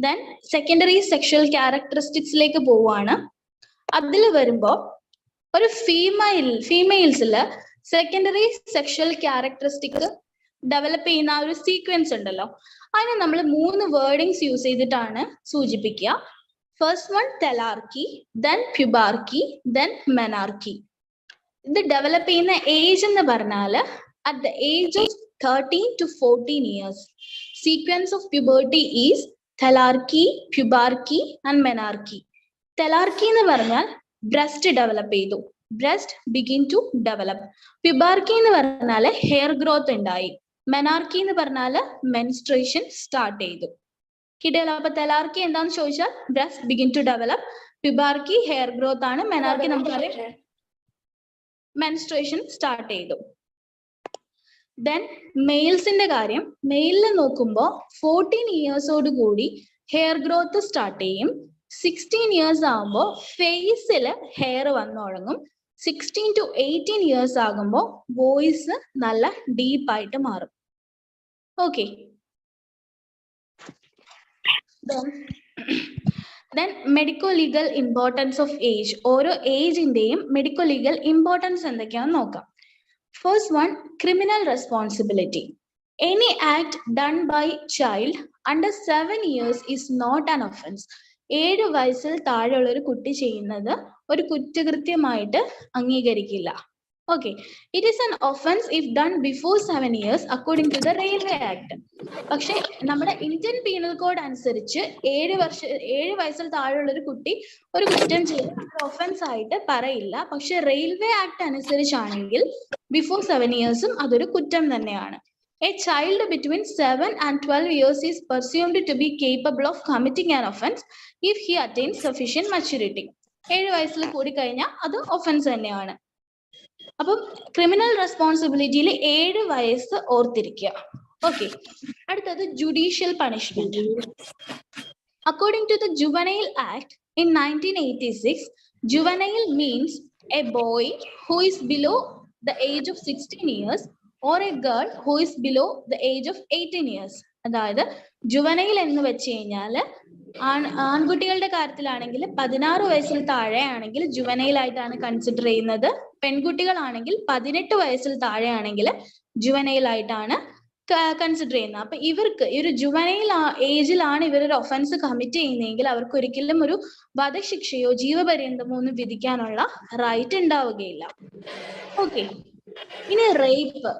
ദെൻ സെക്കൻഡറി സെക്ഷൽ ക്യാരക്ടറിസ്റ്റിക്സിലേക്ക് പോവുകയാണ്. അതിൽ വരുമ്പോ ഒരു ഫീമെയിൽസിൽ സെക്കൻഡറി സെക്ഷൽ ക്യാരക്ടറിസ്റ്റിക് ഡെവലപ്പ് ചെയ്യുന്ന ആ ഒരു സീക്വൻസ് ഉണ്ടല്ലോ, അതിനെ നമ്മൾ 3 വേർഡിങ്സ് യൂസ് ചെയ്തിട്ടാണ് സൂചിപ്പിക്കുക. First one thelarche, then pubarche, then menarche. ഇത് ഡെവലപ്പ് ചെയ്യുന്ന ഏജ് എന്ന് പറഞ്ഞാല് at the age of 13 to 14 years. Sequence of puberty is thelarchy, pubarchy and menarchy. Thelarchy എന്ന് പറഞ്ഞാൽ ബ്രസ്റ്റ് ഡെവലപ്പ് ചെയ്തു, ബ്രസ്റ്റ് ബിഗിൻ ടു ഡെവലപ്പ്. പ്യൂബാർക്കി എന്ന് പറഞ്ഞാൽ ഹെയർ ഗ്രോത്ത് ഉണ്ടായി. മെനാർക്കി എന്ന് പറഞ്ഞാൽ മെൻസ്ട്രേഷൻ സ്റ്റാർട്ട് ചെയ്തു. കിട്ടിയല്ലോ. അപ്പൊ തെലാർക്കി എന്താന്ന് ചോദിച്ചാൽ breast begin to develop, pubarche hair growth ആണ്, മെനാർക്കി നമുക്കറിയാം മെൻസ്ട്രേഷൻ സ്റ്റാർട്ട് ചെയ്തു. ദെൻ മെയിൽസിന്റെ കാര്യം, മെയിലിൽ നോക്കുമ്പോൾ 14 ഇയേഴ്സോട് കൂടി ഹെയർ ഗ്രോത്ത് സ്റ്റാർട്ട് ചെയ്യും. 16 ഇയേഴ്സ് ആകുമ്പോൾ ഫേസിൽ ഹെയർ വന്നു തുടങ്ങും. 16 to 18 ഇയേഴ്സ് ആകുമ്പോൾ വോയിസ് നല്ല ഡീപ്പായിട്ട് മാറും. Okay, then medico legal importance of age. ഓരോ ഏജിന്റെയും മെഡിക്കോ ലീഗൽ ഇമ്പോർട്ടൻസ് എന്തൊക്കെയാണെന്ന് നോക്കാം. First one, criminal responsibility. Any act done by child under 7 years is not an offense. 7 വയസ്സിൽ താഴെയുള്ള ഒരു കുട്ടി ചെയ്യുന്നത് ഒരു കുറ്റകൃത്യമായിട്ട് അംഗീകരിക്കില്ല. Okay, it is an offense if done before 7 years according to the Railway Act. പക്ഷെ നമ്മുടെ ഇന്ത്യൻ പീനൽ കോഡ് അനുസരിച്ച് 7 വയസ്സിൽ താഴെയുള്ള ഒരു കുട്ടി ഒരു കുറ്റം ചെയ്ത് ഒഫൻസ് ആയിട്ട് പറയില്ല. പക്ഷെ റെയിൽവേ ആക്ട് അനുസരിച്ചാണെങ്കിൽ ബിഫോർ 7 ഇയേഴ്സും അതൊരു കുറ്റം തന്നെയാണ്. A child between 7 and 12 years is presumed to be capable of committing an offense if he attains sufficient maturity. 7 വയസ്സിൽ കൂടി കഴിഞ്ഞാൽ അത് ഒഫൻസ് തന്നെയാണ്. അപ്പം ക്രിമിനൽ റെസ്പോൺസിബിലിറ്റിയിൽ 7 വയസ്സ് ഓർത്തിരിക്കുക. ഓക്കെ, അടുത്തത് judicial punishment. According to the Juvenile Act in 1986, juvenile means a boy who is below the age of 16 years or a girl who is below the age of 18 years. അതായത് juvenile എന്ന് വെച്ച് കഴിഞ്ഞാൽ ആൺകുട്ടികളുടെ കാര്യത്തിലാണെങ്കിൽ 16 വയസ്സിൽ താഴെ ആണെങ്കിൽ ജുവനൈൽ ആയിട്ടാണ് കൺസിഡർ ചെയ്യുന്നത്. പെൺകുട്ടികളാണെങ്കിൽ 18 വയസ്സിൽ താഴെ ആണെങ്കിൽ ജുവനൈൽ ആയിട്ടാണ് കൺസിഡർ ചെയ്യുന്നത്. അപ്പൊ ഇവർക്ക് ഈ ഒരു ജുവനൈൽ ഏജിലാണ് ഇവരൊരു ഒഫൻസ് കമ്മിറ്റ് ചെയ്യുന്നതെങ്കിൽ അവർക്ക് ഒരിക്കലും ഒരു വധശിക്ഷയോ ജീവപര്യന്തമോ ഒന്നും വിധിക്കാനുള്ള റൈറ്റ് ഉണ്ടാവുകയില്ല. ഓക്കെ, ഇനി റേപ്പ്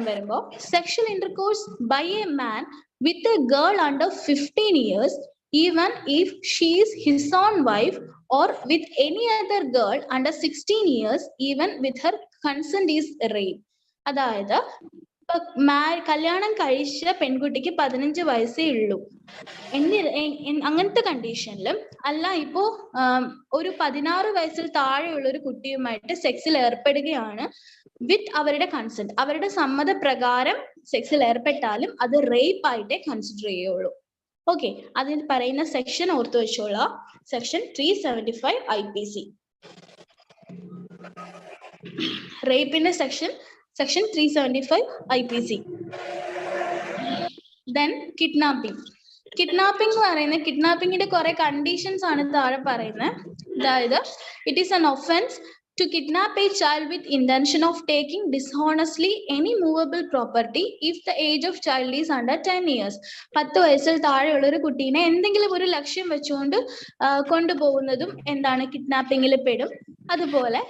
വരുമ്പോ sexual intercourse by a man with a girl under 15 years even if she is his own wife or with any other girl under 16 years even with her consent is rape. അതായത് കല്യാണം കഴിച്ച പെൺകുട്ടിക്ക് 15 വയസ്സേ ഉള്ളൂ അങ്ങനത്തെ കണ്ടീഷനിലും അല്ല, ഇപ്പോ ഒരു 16 വയസ്സിൽ താഴെയുള്ള ഒരു കുട്ടിയുമായിട്ട് സെക്സിൽ ഏർപ്പെടുകയാണ് വിത്ത് അവരുടെ കൺസെന്റ്, അവരുടെ സമ്മതപ്രകാരം സെക്സിൽ ഏർപ്പെട്ടാലും അത് റേപ്പ് ആയിട്ടേ കൺസിഡർ ചെയ്യുള്ളൂ. ഓക്കെ, അതിൽ പറയുന്ന സെക്ഷൻ ഓർത്തു വെച്ചോളാം, സെക്ഷൻ 375 IPC. റേപ്പിന്റെ സെക്ഷൻ 375 IPC. Then kidnapping എന്ന് പറയുന്നത്, കിഡ്നാപ്പിംഗിന്റെ കുറെ കണ്ടീഷൻസ് ആണ് താഴെ പറയുന്നത്. അതായത് it is an offense to kidnap a child with intention of taking dishonestly any movable property if the age of child is under 10 years. 10 വയസ്സിൽ താഴെയുള്ള ഒരു കുട്ടീനെ എന്തെങ്കിലും ഒരു ലക്ഷ്യം വെച്ചുകൊണ്ട് കൊണ്ടുപോകുന്നതും എന്താണ്, കിഡ്നാപ്പിംഗിൽ പെടും. അതുപോലെ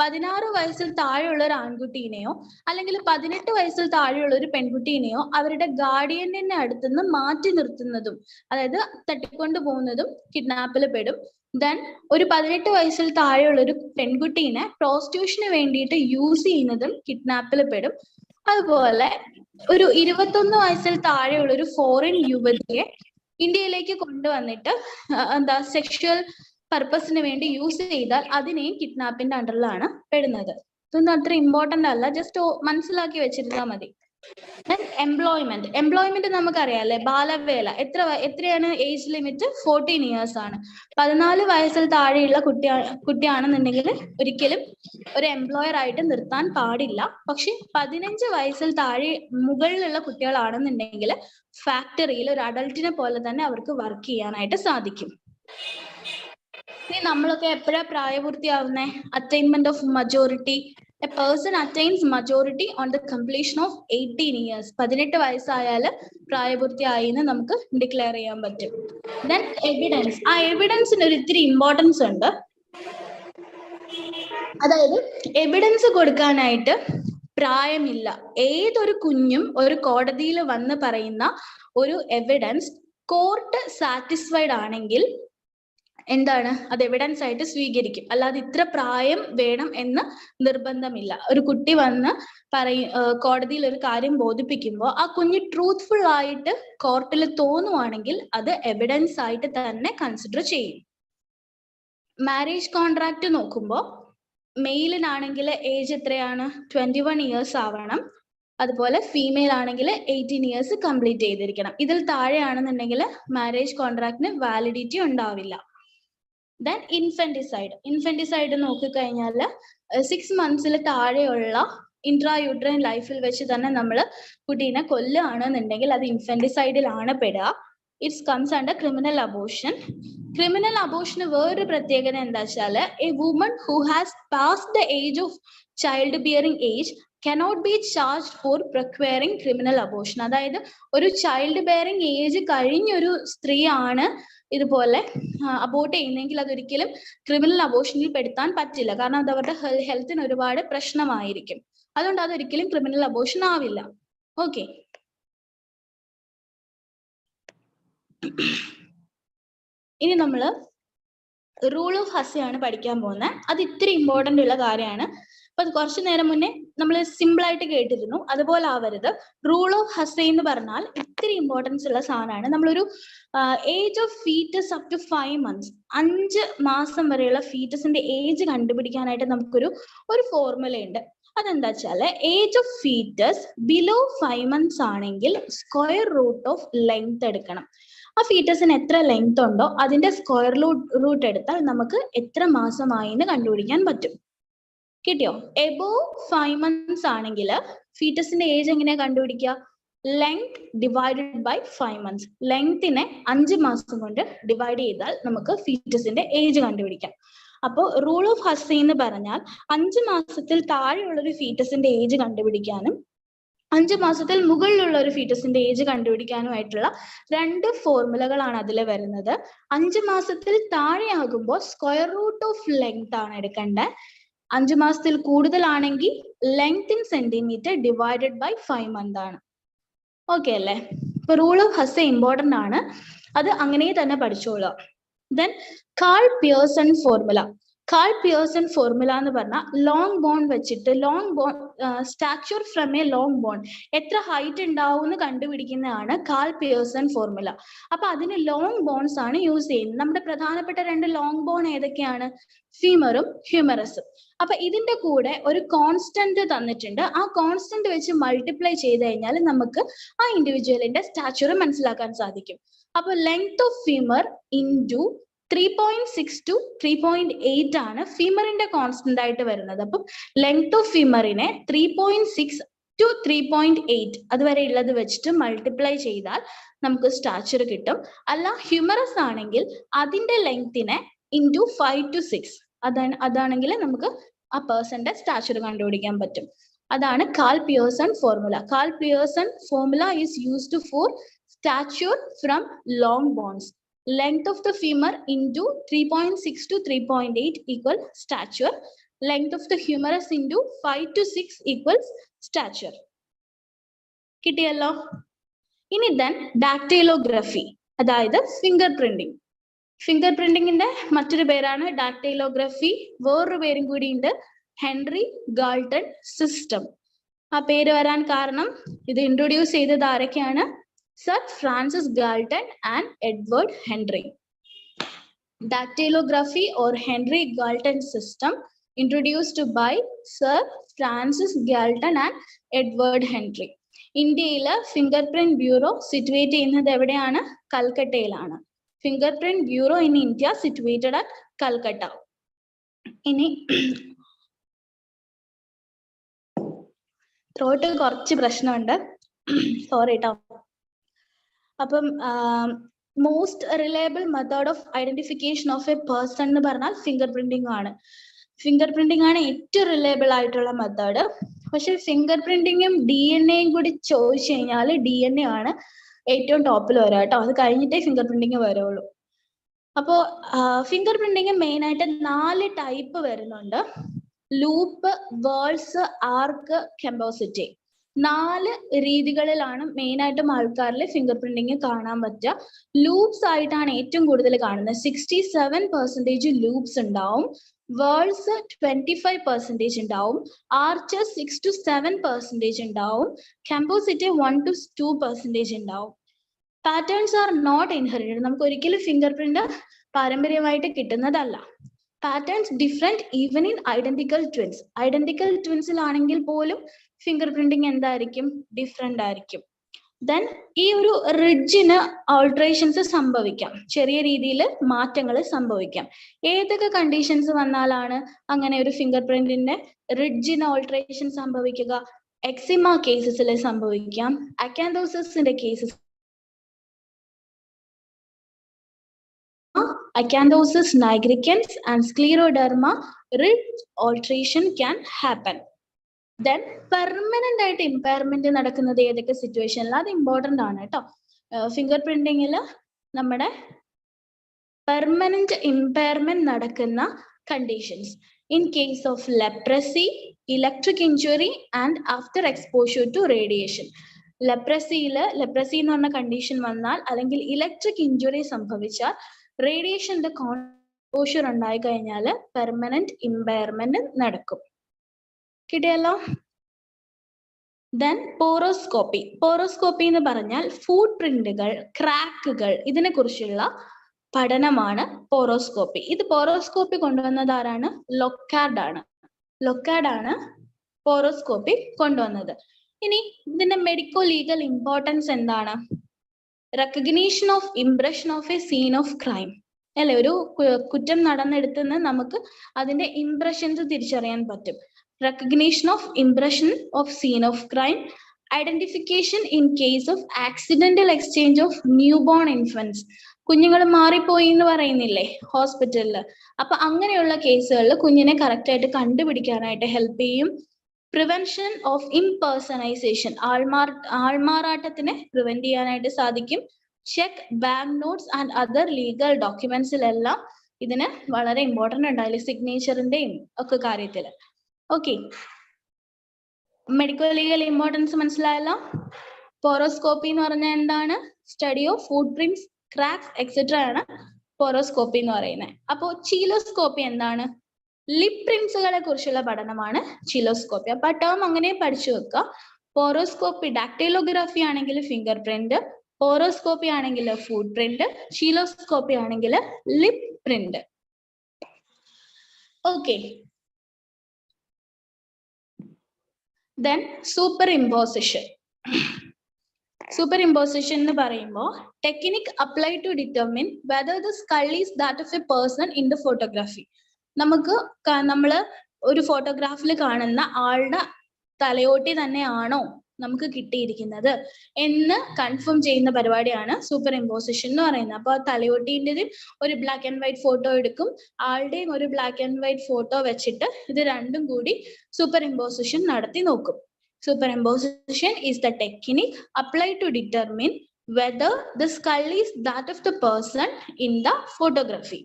16 വയസ്സിൽ താഴെയുള്ള ഒരു ആൺകുട്ടീനെയോ അല്ലെങ്കിൽ 18 വയസ്സിൽ താഴെയുള്ള ഒരു പെൺകുട്ടീനെയോ അവരുടെ ഗാർഡിയന്റെ അടുത്തുനിന്ന് മാറ്റി നിർത്തുന്നതും, അതായത് തട്ടിക്കൊണ്ടു പോകുന്നതും കിഡ്നാപ്പിൽ പെടും. ദെൻ ഒരു 18 വയസ്സിൽ താഴെയുള്ള ഒരു പെൺകുട്ടീനെ പ്രോസ്റ്റിറ്റ്യൂഷന് വേണ്ടിയിട്ട് യൂസ് ചെയ്യുന്നതും കിഡ്നാപ്പിൽ പെടും. അതുപോലെ ഒരു 21 വയസ്സിൽ താഴെയുള്ള ഒരു ഫോറിൻ യുവതിയെ ഇന്ത്യയിലേക്ക് കൊണ്ടുവന്നിട്ട് സെക്ഷൽ പർപ്പസിന് വേണ്ടി യൂസ് ചെയ്താൽ അതിനെയും കിഡ്നാപ്പിന്റെ അണ്ടറിലാണ് പെടുന്നത്. ഇതൊന്നും അത്ര ഇമ്പോർട്ടന്റ് അല്ല, ജസ്റ്റ് മനസ്സിലാക്കി വെച്ചിരുന്നാൽ മതി. എംപ്ലോയ്മെന്റ് നമുക്കറിയാല്ലേ, ബാലവേല എത്രയാണ് ഏജ് ലിമിറ്റ്? 14 years ആണ്. 14 വയസ്സിൽ താഴെയുള്ള കുട്ടിയാണെന്നുണ്ടെങ്കിൽ ഒരിക്കലും ഒരു എംപ്ലോയർ ആയിട്ട് നിർത്താൻ പാടില്ല. പക്ഷെ 15 വയസ്സിൽ താഴെ മുകളിലുള്ള കുട്ടികളാണെന്നുണ്ടെങ്കിൽ ഫാക്ടറിയിൽ ഒരു അഡൾട്ടിനെ പോലെ തന്നെ അവർക്ക് വർക്ക് ചെയ്യാനായിട്ട് സാധിക്കും. ഇനി നമ്മളൊക്കെ എപ്പോഴാ പ്രായപൂർത്തിയാവുന്നേ? Attainment of majority. A person attains majority on the completion of 18 years. 18 വയസ്സായാൽ പ്രായപൂർത്തിയായി എന്ന് നമുക്ക് ഡിക്ലെയർ ചെയ്യാൻ പറ്റും. Then evidence. ആ എവിഡൻസിന് ഒരു ഇത്തിരി ഇമ്പോർട്ടൻസ് ഉണ്ട്. അതായത് എവിഡൻസ് കൊടുക്കാനായിട്ട് പ്രായമില്ല. ഏതൊരു കുഞ്ഞും ഒരു കോടതിയിൽ വന്ന് പറയുന്ന ഒരു എവിഡൻസ് കോർട്ട് സാറ്റിസ്ഫൈഡ് ആണെങ്കിൽ എന്താണ്, അത് എവിഡൻസ് ആയിട്ട് സ്വീകരിക്കും. അല്ലാതെ ഇത്ര പ്രായം വേണം എന്ന് നിർബന്ധമില്ല. ഒരു കുട്ടി വന്ന് കോടതിയിൽ ഒരു കാര്യം ബോധിപ്പിക്കുമ്പോൾ ആ കുഞ്ഞ് ട്രൂത്ത്ഫുൾ ആയിട്ട് കോർട്ടിൽ തോന്നുവാണെങ്കിൽ അത് എവിഡൻസ് ആയിട്ട് തന്നെ കൺസിഡർ ചെയ്യും. മാരേജ് കോൺട്രാക്ട് നോക്കുമ്പോൾ മെയിലിനാണെങ്കിൽ ഏജ് എത്രയാണ്? 21 years ആവണം. അതുപോലെ ഫീമെയിൽ ആണെങ്കിൽ 18 years കംപ്ലീറ്റ് ചെയ്തിരിക്കണം. ഇതിൽ താഴെയാണെന്നുണ്ടെങ്കിൽ മാരേജ് കോൺട്രാക്ടിന് വാലിഡിറ്റി ഉണ്ടാവില്ല. ദെൻ ഇൻഫന്റിസൈഡ് നോക്കിക്കഴിഞ്ഞാൽ 6 months താഴെയുള്ള ഇൻട്രായൂട്രൈൻ ലൈഫിൽ വെച്ച് തന്നെ നമ്മൾ കുട്ടീനെ കൊല്ലുകയാണെന്നുണ്ടെങ്കിൽ അത് ഇൻഫന്റിസൈഡിലാണ് പെടുക. It's comes under criminal abortion. Criminal അബോർഷന് വേറൊരു പ്രത്യേകത എന്താ വെച്ചാൽ, a woman who has passed the age of child bearing age cannot be charged for procuring criminal abortion. അതായത് ഒരു ചൈൽഡ് ബെയറിംഗ് ഏജ് കഴിഞ്ഞൊരു സ്ത്രീ ആണ് ഇതുപോലെ അബോർട്ട് ചെയ്യുന്നെങ്കിൽ അതൊരിക്കലും ക്രിമിനൽ അബോർഷനിൽ പെടുത്താൻ പറ്റില്ല. കാരണം അത് അവരുടെ ഹെൽത്തിന് ഒരുപാട് പ്രശ്നമായിരിക്കും. അതുകൊണ്ട് അതൊരിക്കലും ക്രിമിനൽ അബോർഷൻ ആവില്ല. ഓക്കെ, ഇനി നമ്മള് റൂൾ ഓഫ് ഹസിയാണ് പഠിക്കാൻ പോകുന്നത്. അത് ഇത്തിരി ഇമ്പോർട്ടന്റ് ഉള്ള കാര്യമാണ്. അപ്പൊ കുറച്ചു നേരം മുന്നേ നമ്മൾ സിമ്പിൾ ആയിട്ട് കേട്ടിരുന്നു, അതുപോലെ ആവരുത്. റൂൾ ഓഫ് ഹസെ എന്ന് പറഞ്ഞാൽ ഇത്തിരി ഇമ്പോർട്ടൻസ് ഉള്ള സാധനമാണ്. നമ്മളൊരു age of foetus up to 5 months, 5 മാസം വരെയുള്ള ഫീറ്റസിന്റെ ഏജ് കണ്ടുപിടിക്കാനായിട്ട് നമുക്കൊരു ഫോർമുല ഉണ്ട്. അതെന്താ വെച്ചാല് age of foetus below 5 months ആണെങ്കിൽ സ്ക്വയർ റൂട്ട് ഓഫ് ലെങ്ത് എടുക്കണം. ആ ഫീറ്റസിന് എത്ര ലെങ്ത് ഉണ്ടോ അതിന്റെ സ്ക്വയർ റൂട്ട് എടുത്താൽ നമുക്ക് എത്ര മാസമായി എന്ന് കണ്ടുപിടിക്കാൻ പറ്റും. കിട്ടിയോ? എബോവ് 5 months ആണെങ്കിൽ ഫീറ്റസിന്റെ ഏജ് എങ്ങനെയാ കണ്ടുപിടിക്കുക? Length divided by 5 months. ലെങ്തിനെ 5 മാസം കൊണ്ട് ഡിവൈഡ് ചെയ്താൽ നമുക്ക് ഫീറ്റസിന്റെ ഏജ് കണ്ടുപിടിക്കാം. അപ്പോൾ റൂൾ ഓഫ് ഹസെ എന്ന് പറഞ്ഞാൽ 5 മാസത്തിൽ താഴെയുള്ള ഒരു ഫീറ്റസിന്റെ ഏജ് കണ്ടുപിടിക്കാനും 5 മാസത്തിൽ മുകളിലുള്ള ഒരു ഫീറ്റസിന്റെ ഏജ് കണ്ടുപിടിക്കാനുമായിട്ടുള്ള 2 ഫോർമുലകളാണ് അതിൽ വരുന്നത്. 5 മാസത്തിൽ താഴെയാകുമ്പോൾ സ്ക്വയർ റൂട്ട് ഓഫ് ലെങ്ത് ആണ് എടുക്കേണ്ടത്. 5 മാസത്തിൽ കൂടുതലാണെങ്കിൽ length in centimetre divided by 5 months ആണ്. ഓക്കെ അല്ലേ? ഇപ്പൊ റൂൾ ഓഫ് ഹസെ ഇമ്പോർട്ടന്റ് ആണ്, അത് അങ്ങനെ തന്നെ പഠിച്ചോളാം. Then Karl Pearson formula. Karl Pearson formula എന്ന് പറഞ്ഞാൽ ലോങ് ബോൺ വെച്ചിട്ട് stature from a long bone എത്ര ഹൈറ്റ് ഉണ്ടാവും എന്ന് കണ്ടുപിടിക്കുന്നതാണ് കാൾ പിയേഴ്സൺ ഫോർമുല. അപ്പൊ അതിന് ലോങ് ബോൺസ് ആണ് യൂസ് ചെയ്യുന്നത്. നമ്മുടെ പ്രധാനപ്പെട്ട 2 ലോങ് ബോൺ ഏതൊക്കെയാണ്? ഫീമറും ഹ്യൂമറസും. അപ്പൊ ഇതിന്റെ കൂടെ ഒരു കോൺസ്റ്റന്റ് തന്നിട്ടുണ്ട്. ആ കോൺസ്റ്റന്റ് വെച്ച് മൾട്ടിപ്ലൈ ചെയ്ത് കഴിഞ്ഞാൽ നമുക്ക് ആ ഇൻഡിവിജ്വലിന്റെ സ്റ്റാച്യൂർ മനസ്സിലാക്കാൻ സാധിക്കും. അപ്പൊ length of femur into 3.6 to 3.8 ആണ് ഫീമറിന്റെ കോൺസ്റ്റന്റ് ആയിട്ട് വരുന്നത്. അപ്പം ലെങ്ത് ഓഫ് ഫീമറിനെ 3.6 to 3.8 അതുവരെ ഉള്ളത് വെച്ചിട്ട് മൾട്ടിപ്ലൈ ചെയ്താൽ നമുക്ക് സ്റ്റാച്ചർ കിട്ടും. അല്ല ഹ്യൂമറസ് ആണെങ്കിൽ അതിന്റെ ലെങ്തിനെ ഇൻറ്റു 5 to 6 അതാണെങ്കിൽ നമുക്ക് ആ പേഴ്സന്റെ സ്റ്റാച്ചർ കണ്ടുപിടിക്കാൻ പറ്റും. അതാണ് Karl Pearson formula. Karl Pearson formula is used for stature from long bones. Length of the femur into 3.6 to 3.8 equal stature. Length of the humerus into 5 to 6 equals stature. കിട്ടിയല്ലോ? ഇനി then dactylography, അതായത് finger printing. Finger പ്രിന്റിങ്ങിന്റെ മറ്റൊരു പേരാണ് ഡാക്ടൈലോഗ്രഫി. വേറൊരു പേരും കൂടി ഉണ്ട്, Henry Galton system. ആ പേര് വരാൻ കാരണം ഇത് ഇൻട്രൊഡ്യൂസ് ചെയ്തത് ആരൊക്കെയാണ്? Sir Francis Galton and Edward Henry. Dactylography or Henry Galton system introduced by Sir Francis Galton and Edward Henry. ഇന്ത്യയിലെ ഫിംഗർ പ്രിന്റ് ബ്യൂറോ സിറ്റുവേറ്റ് ചെയ്യുന്നത് എവിടെയാണ്? കൽക്കട്ടയിലാണ്. Finger print bureau in India situated at Calcutta. ഇനി throat കുറച്ച് പ്രശ്നമുണ്ട്, sorry കേട്ടോ. അപ്പം most reliable method of identification of a person എന്ന് പറഞ്ഞാൽ ഫിംഗർ പ്രിന്റിംഗ് ആണ്. ഫിംഗർ പ്രിന്റിംഗ് ആണ് ഏറ്റവും റിലയബിൾ ആയിട്ടുള്ള മെത്തേഡ്. പക്ഷെ ഫിംഗർ പ്രിന്റിങ്ങും DNA കൂടി ചോദിച്ചു കഴിഞ്ഞാൽ DNA ആണ് ഏറ്റവും ടോപ്പിൽ വരിക കേട്ടോ. അത് കഴിഞ്ഞിട്ടേ ഫിംഗർ പ്രിന്റിങ് വരുള്ളൂ. അപ്പോൾ ഫിംഗർ പ്രിന്റിങ് മെയിൻ ആയിട്ട് 4 ടൈപ്പ് വരുന്നുണ്ട്. ലൂപ്പ്, വേൾസ്, ആർക്ക്, കമ്പോസിറ്റ്. 4 രീതികളിലാണ് മെയിൻ ആയിട്ടും ആൾക്കാരിൽ ഫിംഗർ പ്രിന്റിങ് കാണാൻ പറ്റുക. ലൂപ്സ് ആയിട്ടാണ് ഏറ്റവും കൂടുതൽ കാണുന്നത്. 67% ലൂപ്സ് ഉണ്ടാവും. വേൾസ് 25% ഉണ്ടാവും. ആർച്ചസ് 6 to 7% ഉണ്ടാവും. കമ്പോസിറ്റ് 1 to 2% ഉണ്ടാവും. Patterns are not inherited. നമുക്ക് ഒരിക്കലും ഫിംഗർ പ്രിന്റ് പാരമ്പര്യമായിട്ട് കിട്ടുന്നതല്ല. Patterns different even in identical twins. Identical ട്വിൻസിലാണെങ്കിൽ പോലും ഫിംഗർ പ്രിന്റിങ് എന്തായിരിക്കും? ഡിഫറെന്റ് ആയിരിക്കും. ദെൻ ഈ ഒരു റിഡ്ജിന് ഓൾട്രേഷൻസ് സംഭവിക്കാം, ചെറിയ രീതിയിൽ മാറ്റങ്ങൾ സംഭവിക്കാം. ഏതൊക്കെ കണ്ടീഷൻസ് വന്നാലാണ് അങ്ങനെ ഒരു ഫിംഗർ പ്രിന്റിന്റെ റിഡ്ജിന് ഓൾട്രേഷൻ സംഭവിക്കുക? എക്സിമ കേസസിൽ സംഭവിക്കാം. അക്കാന്തോസിന്റെ cases, acanthosis nigricans and scleroderma, ridge alteration can happen. Then permanent ആയിട്ട് ഇമ്പയർമെന്റ് നടക്കുന്നത് ഏതൊക്കെ സിറ്റുവേഷനിൽ? അത് ഇമ്പോർട്ടന്റ് ആണ് കേട്ടോ. ഫിംഗർ പ്രിന്റിങ്ങിൽ നമ്മുടെ പെർമനന്റ് ഇമ്പയർമെന്റ് നടക്കുന്ന conditions in case of leprosy, electric injury and after exposure to radiation. Leprosy എന്ന് പറഞ്ഞ കണ്ടീഷൻ വന്നാൽ അല്ലെങ്കിൽ ഇലക്ട്രിക് ഇഞ്ചുറി സംഭവിച്ചാൽ റേഡിയേഷന്റെ എക്സ്പോഷർ ഉണ്ടായി കഴിഞ്ഞാൽ പെർമനന്റ് ഇമ്പയർമെന്റ് നടക്കും. കിട്ടിയല്ലോ. ദെൻ പോറോസ്കോപ്പി. പോറോസ്കോപ്പി എന്ന് പറഞ്ഞാൽ ഫുട് പ്രിന്റുകൾ, ക്രാക്കുകൾ ഇതിനെ കുറിച്ചുള്ള പഠനമാണ് പോറോസ്കോപ്പി. ഇത് പോറോസ്കോപ്പി കൊണ്ടുവന്നത് ആരാണ്? ലൊക്കാർഡ് ആണ്. ലൊക്കാർഡ് ആണ് പോറോസ്കോപ്പി കൊണ്ടുവന്നത്. ഇനി ഇതിന്റെ മെഡിക്കോ ലീഗൽ ഇമ്പോർട്ടൻസ് എന്താണ്? Recognition of impression of a scene of crime അല്ലെ, ഒരു കുറ്റം നടന്നെടുത്തുനിന്ന് നമുക്ക് അതിന്റെ ഇംപ്രഷൻസ് തിരിച്ചറിയാൻ പറ്റും. Recognition of impression of scene of crime, identification in case of accidental exchange of newborn infants. കുഞ്ഞുങ്ങൾ മാറിപ്പോയി എന്ന് പറയുന്നില്ലേ ഹോസ്പിറ്റലിൽ, അപ്പൊ അങ്ങനെയുള്ള കേസുകളിൽ കുഞ്ഞിനെ കറക്റ്റ് ആയിട്ട് കണ്ടുപിടിക്കാനായിട്ട് ഹെൽപ്പ് ചെയ്യും. പ്രിവെൻഷൻ ഓഫ് ഇംപേഴ്സണൈസേഷൻ, ആൾമാറാട്ടത്തിനെ പ്രിവെന്റ് ചെയ്യാനായിട്ട് സാധിക്കും. Cheque bank notes and other legal ഡോക്യുമെന്റ്സിലെല്ലാം ഇതിന് വളരെ ഇമ്പോർട്ടന്റ് ഉണ്ടായില്ലേ, സിഗ്നേച്ചറിന്റെയും ഒക്കെ കാര്യത്തിൽ. ഓക്കെ, മെഡിക്കൽ ലീഗൽ ഇമ്പോർട്ടൻസ് മനസ്സിലായല്ലോ. പോറോസ്കോപ്പി എന്ന് പറഞ്ഞാൽ എന്താണ്? Study of foot prints, cracks etcetera ആണ് പോറോസ്കോപ്പി എന്ന് പറയുന്നത്. അപ്പോ ചീലോസ്കോപ്പി എന്താണ്? ലിപ് പ്രിന്റ്സുകളെ കുറിച്ചുള്ള പഠനമാണ് ചീലോസ്കോപ്പി. അപ്പൊ ആ ടേം അങ്ങനെ പഠിച്ചു വെക്കുക. പോറോസ്കോപ്പി ഡാക്ടൈലോഗ്രാഫി ആണെങ്കിൽ ഫിംഗർ പ്രിന്റ്, പോറോസ്കോപ്പി ആണെങ്കിൽ ഫുട് പ്രിന്റ്, ചീലോസ്കോപ്പി ആണെങ്കിൽ lip print. Okay, then superimposition. Superimposition എന്ന് പറയുമ്പോൾ technique apply to determine whether the skull is that of a person in the photography. നമുക്ക് നമ്മള് ഒരു ഫോട്ടോഗ്രാഫിൽ കാണുന്ന ആളുടെ തലയോട്ടി തന്നെയാണോ നമുക്ക് കിട്ടിയിരിക്കുന്നത് എന്ന് കൺഫേം ചെയ്യുന്ന പരിപാടിയാണ് സൂപ്പർ ഇമ്പോസിഷൻ എന്ന് പറയുന്നത്. അപ്പൊ തലയോട്ടിൻ്റെതും ഒരു ബ്ലാക്ക് ആൻഡ് വൈറ്റ് ഫോട്ടോ എടുക്കും, ആളുടെയും ഒരു ബ്ലാക്ക് ആൻഡ് വൈറ്റ് ഫോട്ടോ വെച്ചിട്ട് ഇത് രണ്ടും കൂടി സൂപ്പർ ഇമ്പോസിഷൻ നടത്തി നോക്കും. Superimposition is the technique applied to determine whether the skull is that of the person in the photography.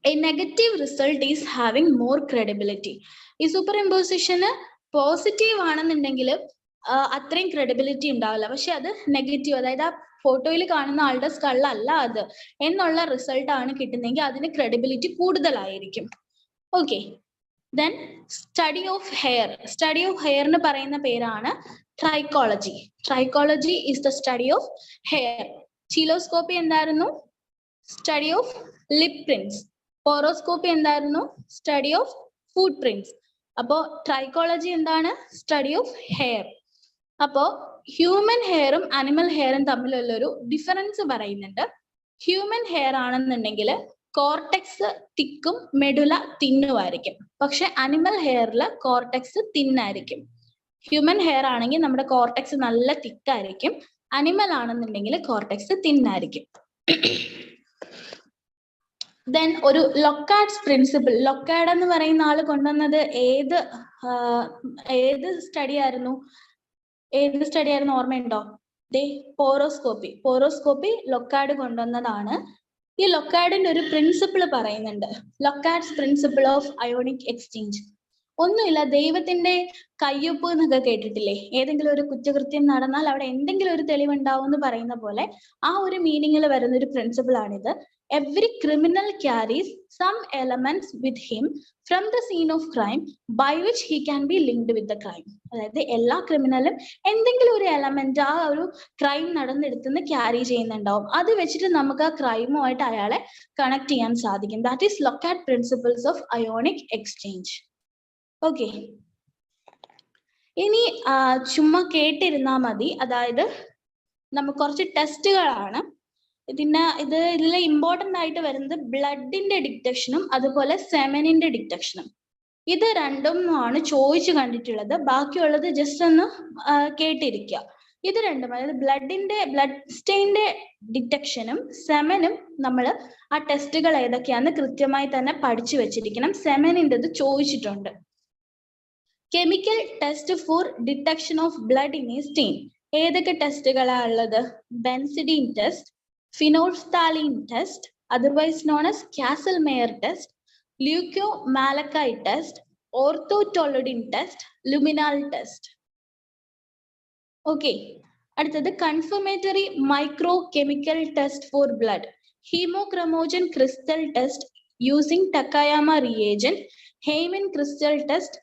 A negative result is having more credibility. ഈ superimposition positive ആണെന്നുണ്ടെങ്കിൽ അത്രയും credibility ഉണ്ടാവില്ല. പക്ഷെ അത് നെഗറ്റീവ്, അതായത് ആ ഫോട്ടോയിൽ കാണുന്ന ആളുടെ സ്കൾ അല്ല അത് എന്നുള്ള റിസൾട്ട് ആണ് കിട്ടുന്നതെങ്കിൽ അതിന് ക്രെഡിബിലിറ്റി കൂടുതലായിരിക്കും. Okay, then study of hair. Study of hair എന്ന് പറയുന്ന പേരാണ് trichology. Trichology is the study of hair. Cheiloscopy എന്തായിരുന്നു? Study of lip prints. Poroscopy എന്തായിരുന്നു? Study of foot prints. അപ്പോ ട്രൈക്കോളജി എന്താണ്? Study of hair. അപ്പോ ഹ്യൂമൻ ഹെയറും അനിമൽ ഹെയറും തമ്മിലുള്ള ഒരു ഡിഫറൻസ് പറയുന്നുണ്ട്. ഹ്യൂമൻ ഹെയർ ആണെന്നുണ്ടെങ്കിൽ കോർട്ടെക്സ് തിക്കും മെഡുല തിന്നുമായിരിക്കും. പക്ഷെ അനിമൽ ഹെയറിൽ കോർട്ടെക്സ് തിന്നായിരിക്കും. ഹ്യൂമൻ ഹെയർ ആണെങ്കിൽ നമ്മുടെ കോർട്ടെക്സ് നല്ല തിക്കായിരിക്കും, അനിമൽ ആണെന്നുണ്ടെങ്കിൽ കോർട്ടെക്സ് തിന്നായിരിക്കും. ദെൻ ഒരു ലൊക്കാർഡ്സ് പ്രിൻസിപ്പിൾ. ലൊക്കാർഡ് എന്ന് പറയുന്ന ആള് കൊണ്ടുവന്നത് ഏത് സ്റ്റഡി ആയിരുന്നു? ഓർമ്മയുണ്ടോ? പോറോസ്കോപ്പി. പോറോസ്കോപ്പി ലൊക്കാർഡ് കൊണ്ടുവന്നതാണ്. ഈ ലൊക്കാർഡിന്റെ ഒരു പ്രിൻസിപ്പിൾ പറയുന്നുണ്ട്, ലൊക്കാർഡ്സ് പ്രിൻസിപ്പിൾ ഓഫ് അയോണിക് എക്സ്ചേഞ്ച്. ഒന്നുമില്ല, ദൈവത്തിന്റെ കയ്യൊപ്പ് എന്നൊക്കെ കേട്ടിട്ടില്ലേ? ഏതെങ്കിലും ഒരു കുറ്റകൃത്യം നടന്നാൽ അവിടെ എന്തെങ്കിലും ഒരു തെളിവുണ്ടാവും എന്ന് പറയുന്ന പോലെ ആ ഒരു മീനിങ്ങിൽ വരുന്ന ഒരു പ്രിൻസിപ്പിൾ ആണിത്. Every criminal carries some elements with him from the scene of crime by which he can be linked with the crime. അതായത് എല്ലാ ക്രിമിനലും എന്തെങ്കിലും ഒരു എലമെന്റ് ആ ഒരു ക്രൈം നടന്നെടുത്തുനിന്ന് ക്യാരി ചെയ്യുന്നുണ്ടാവും. അത് വെച്ചിട്ട് നമുക്ക് ആ ക്രൈമുമായിട്ട് അയാളെ കണക്ട് ചെയ്യാൻ സാധിക്കും. That is Locard principles of ionic exchange. Okay, ഇനി ചുമ്മാ കേട്ടിരുന്നാ മതി. അതായത് നമുക്ക് കുറച്ച് ടെസ്റ്റുകളാണ് ഇതിൽ ഇമ്പോർട്ടന്റ് ആയിട്ട് വരുന്നത്. ബ്ലഡിന്റെ ഡിറ്റക്ഷനും അതുപോലെ സെമനിന്റെ ഡിറ്റക്ഷനും. ഇത് രണ്ടും ആണ് ചോദിച്ചു കണ്ടിട്ടുള്ളത്. ബാക്കിയുള്ളത് ജസ്റ്റ് ഒന്ന് കേട്ടിരിക്കുക. ഇത് രണ്ടും, അതായത് ബ്ലഡ് സ്റ്റെയിന്റെ ഡിറ്റക്ഷനും സെമനും നമ്മൾ ആ ടെസ്റ്റുകൾ ഏതൊക്കെയാന്ന് കൃത്യമായി തന്നെ പഠിച്ചു വെച്ചിരിക്കണം. സെമനിൻ്റെത് ചോദിച്ചിട്ടുണ്ട്. Chemical test for detection of blood in a stain. ഏതൊക്കെ ടെസ്റ്റുകളാണ് ഉള്ളത്? Benzidine test, phenolphthalein test, otherwise known as Kastle Meyer test, leucomalachite test, orthotolidine test, luminol test. Okay, അടുത്തത് confirmatory micro chemical test for blood. Haemochromogen crystal test using Takayama reagent, Heyman crystal test,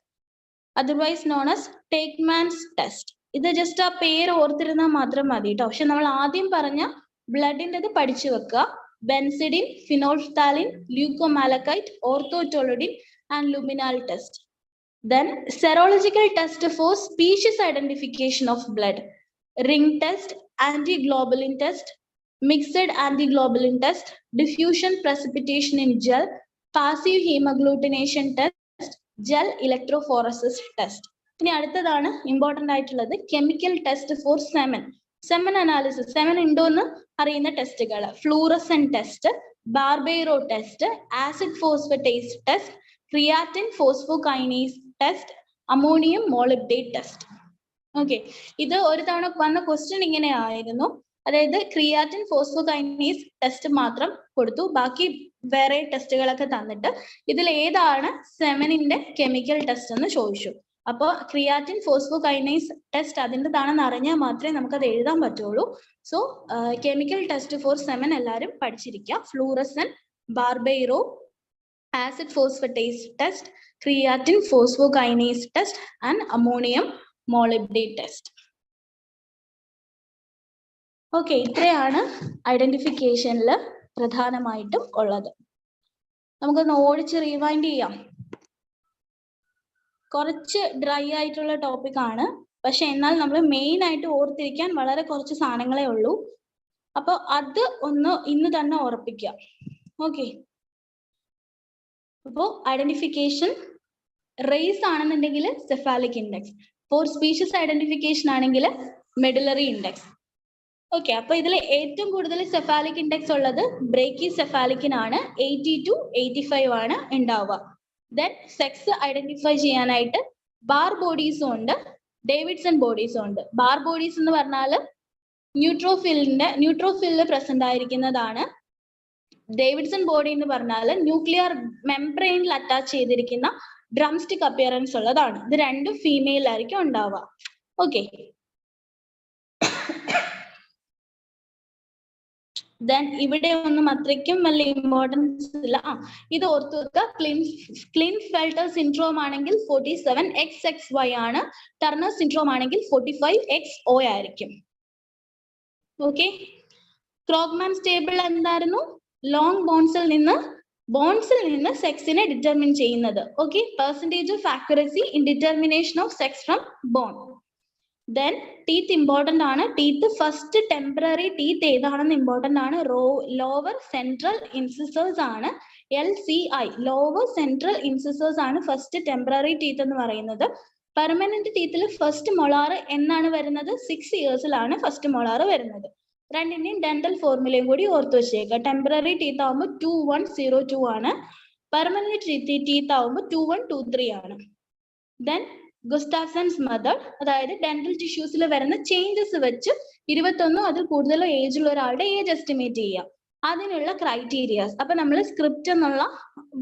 otherwise known as Takman's test. ഇത് just ആ പേര് ഓർത്തിരുന്നാൽ മാത്രം മതി കേട്ടോ. പക്ഷെ നമ്മൾ ആദ്യം പറഞ്ഞ ബ്ലഡിൻ്റെത് പഠിച്ചു വെക്കുക. Benzidine, phenolphthalein, leucomalachite, orthotolidine and luminol test. Then serological test for species identification of blood, ring test, antiglobulin test, mixed antiglobulin test, diffusion precipitation in gel, passive hemagglutination test, gel electrophoresis test. ഇനി അടുത്തതാണ് important ആയിട്ടുള്ളത് chemical test for semen. Semen analysis, semen ഉണ്ടോ എന്ന് അറിയുന്ന ടെസ്റ്റുകൾ: Florence test, Barberio test, acid phosphatase test, creatine phosphokinase test, ammonium molybdate test. Okay, ഇത് ഒരു തവണ വന്ന ക്വസ്റ്റ്യൻ ഇങ്ങനെ ആയിരുന്നു. അതായത് ക്രിയാറ്റിൻ ഫോസ്ഫോകൈനേസ് ടെസ്റ്റ് മാത്രം കൊടുത്തു, ബാക്കി വേറെ ടെസ്റ്റുകളൊക്കെ തന്നിട്ട് ഇതിൽ ഏതാണ് സെമനിന്റെ കെമിക്കൽ ടെസ്റ്റ് എന്ന് ചോദിച്ചു. അപ്പോൾ ക്രിയാറ്റിൻ ഫോസ്ഫോകൈനേസ് ടെസ്റ്റ് അതിൻ്റെതാണെന്ന് അറിഞ്ഞാൽ മാത്രമേ നമുക്കത് എഴുതാൻ പറ്റുള്ളൂ. So chemical test for semen എല്ലാവരും പഠിച്ചിരിക്കുക. Florence, Barberio, acid phosphatase test, creatine phosphokinase test and ammonium molybdate test. Okay, ഇത്രയാണ് ഐഡന്റിഫിക്കേഷനിൽ പ്രധാനമായിട്ടും ഉള്ളത്. നമുക്കൊന്ന് ഓടിച്ച് റീവൈൻഡ് ചെയ്യാം. കുറച്ച് ഡ്രൈ ആയിട്ടുള്ള ടോപ്പിക് ആണ്, പക്ഷെ എന്നാൽ നമ്മൾ മെയിൻ ആയിട്ട് ഓർത്തിരിക്കാൻ വളരെ കുറച്ച് സാധനങ്ങളേ ഉള്ളൂ. അപ്പോൾ അത് ഒന്ന് ഇന്ന് തന്നെ ഉറപ്പിക്കാം. ഓക്കെ, അപ്പോൾ ഐഡന്റിഫിക്കേഷൻ റേസ് ആണെന്നുണ്ടെങ്കിൽ cephalic index, for species identification ആണെങ്കിൽ മെഡുലറി ഇൻഡെക്സ്. ഓക്കെ, അപ്പൊ ഇതിൽ ഏറ്റവും കൂടുതൽ സെഫാലിക് ഇൻഡെക്സ് ഉള്ളത് ബ്രേക്കി സെഫാലിക്കിനാണ്. 80 to 85 ആണ് ഉണ്ടാവുക. ദെൻ സെക്സ് ഐഡന്റിഫൈ ചെയ്യാനായിട്ട് ബാർ ബോഡീസും ഉണ്ട്, ഡേവിഡ്സൺ ബോഡീസും ഉണ്ട്. ബാർ ബോഡീസ് എന്ന് പറഞ്ഞാൽ ന്യൂട്രോഫിലിൽ പ്രസന്റ് ആയിരിക്കുന്നതാണ്. ഡേവിഡ്സൺ ബോഡി എന്ന് പറഞ്ഞാൽ ന്യൂക്ലിയർ മെംബ്രെയിനിൽ അറ്റാച്ച് ചെയ്തിരിക്കുന്ന ഡ്രംസ്റ്റിക് അപ്പിയറൻസ് ഉള്ളതാണ്. ഇത് രണ്ടും ഫീമെയിൽ ആയിരിക്കും ഉണ്ടാവുക. ഓക്കെ, ദെൻ ഇവിടെ ഒന്നും അത്രയ്ക്കും വലിയ ഇമ്പോർട്ടൻസ് ഇല്ല. ഇത് ഓർത്തു വെക്കുക. ക്ലിൻഫെൽട്ടർ സിൻഡ്രോം ആണെങ്കിൽ 47XXY ആണ്. ടർണർ സിൻഡ്രോം ആണെങ്കിൽ 45XO ആയിരിക്കും. ഓക്കെ, ക്രോഗ്മാൻസ് ടേബിൾ എന്തായിരുന്നു? ലോങ് ബോൺസിൽ നിന്ന് സെക്സിനെ ഡിറ്റർമിൻ ചെയ്യുന്നത്. Okay, percentage of accuracy in determination of sex from bone. Then teeth important ആണ്. ടീത്ത് ഫസ്റ്റ് ടെമ്പററി ടീത്ത് ഏതാണെന്ന് ഇമ്പോർട്ടന്റ് ആണ്. ലോവർ സെൻട്രൽ ഇൻസിസേഴ്സ് ആണ്. LCI, ലോവർ സെൻട്രൽ ഇൻസിസേഴ്സ് ആണ് ഫസ്റ്റ് ടെമ്പററി ടീത്ത് എന്ന് പറയുന്നത്. പെർമനന്റ് ടീത്തിൽ ഫസ്റ്റ് മൊളാർ എന്നാണ് വരുന്നത്? 6 ഇയേഴ്സിലാണ് first molar വരുന്നത്. രണ്ടിന്റെയും ഡെന്റൽ ഫോർമുലയും കൂടി ഓർത്തു വെച്ചേക്കുക. ടെമ്പററി ടീത്ത് ആവുമ്പോൾ 2102 ആണ്. പെർമനന്റ് ടീത്ത് ആവുമ്പോൾ 2123 ആണ്. ദെൻ ഗുസ്താവ്സൺസ് മെത്തേഡ്, അതായത് ഡെന്റൽ ടിഷ്യൂസിൽ വരുന്ന ചേഞ്ചസ് വെച്ച് 21 അതിൽ കൂടുതലോ ഏജുള്ള ഒരാളുടെ ഏജ് എസ്റ്റിമേറ്റ് ചെയ്യാം. അതിനുള്ള ക്രൈറ്റീരിയാസ്. അപ്പൊ നമ്മൾ സ്ക്രിപ്റ്റ് എന്നുള്ള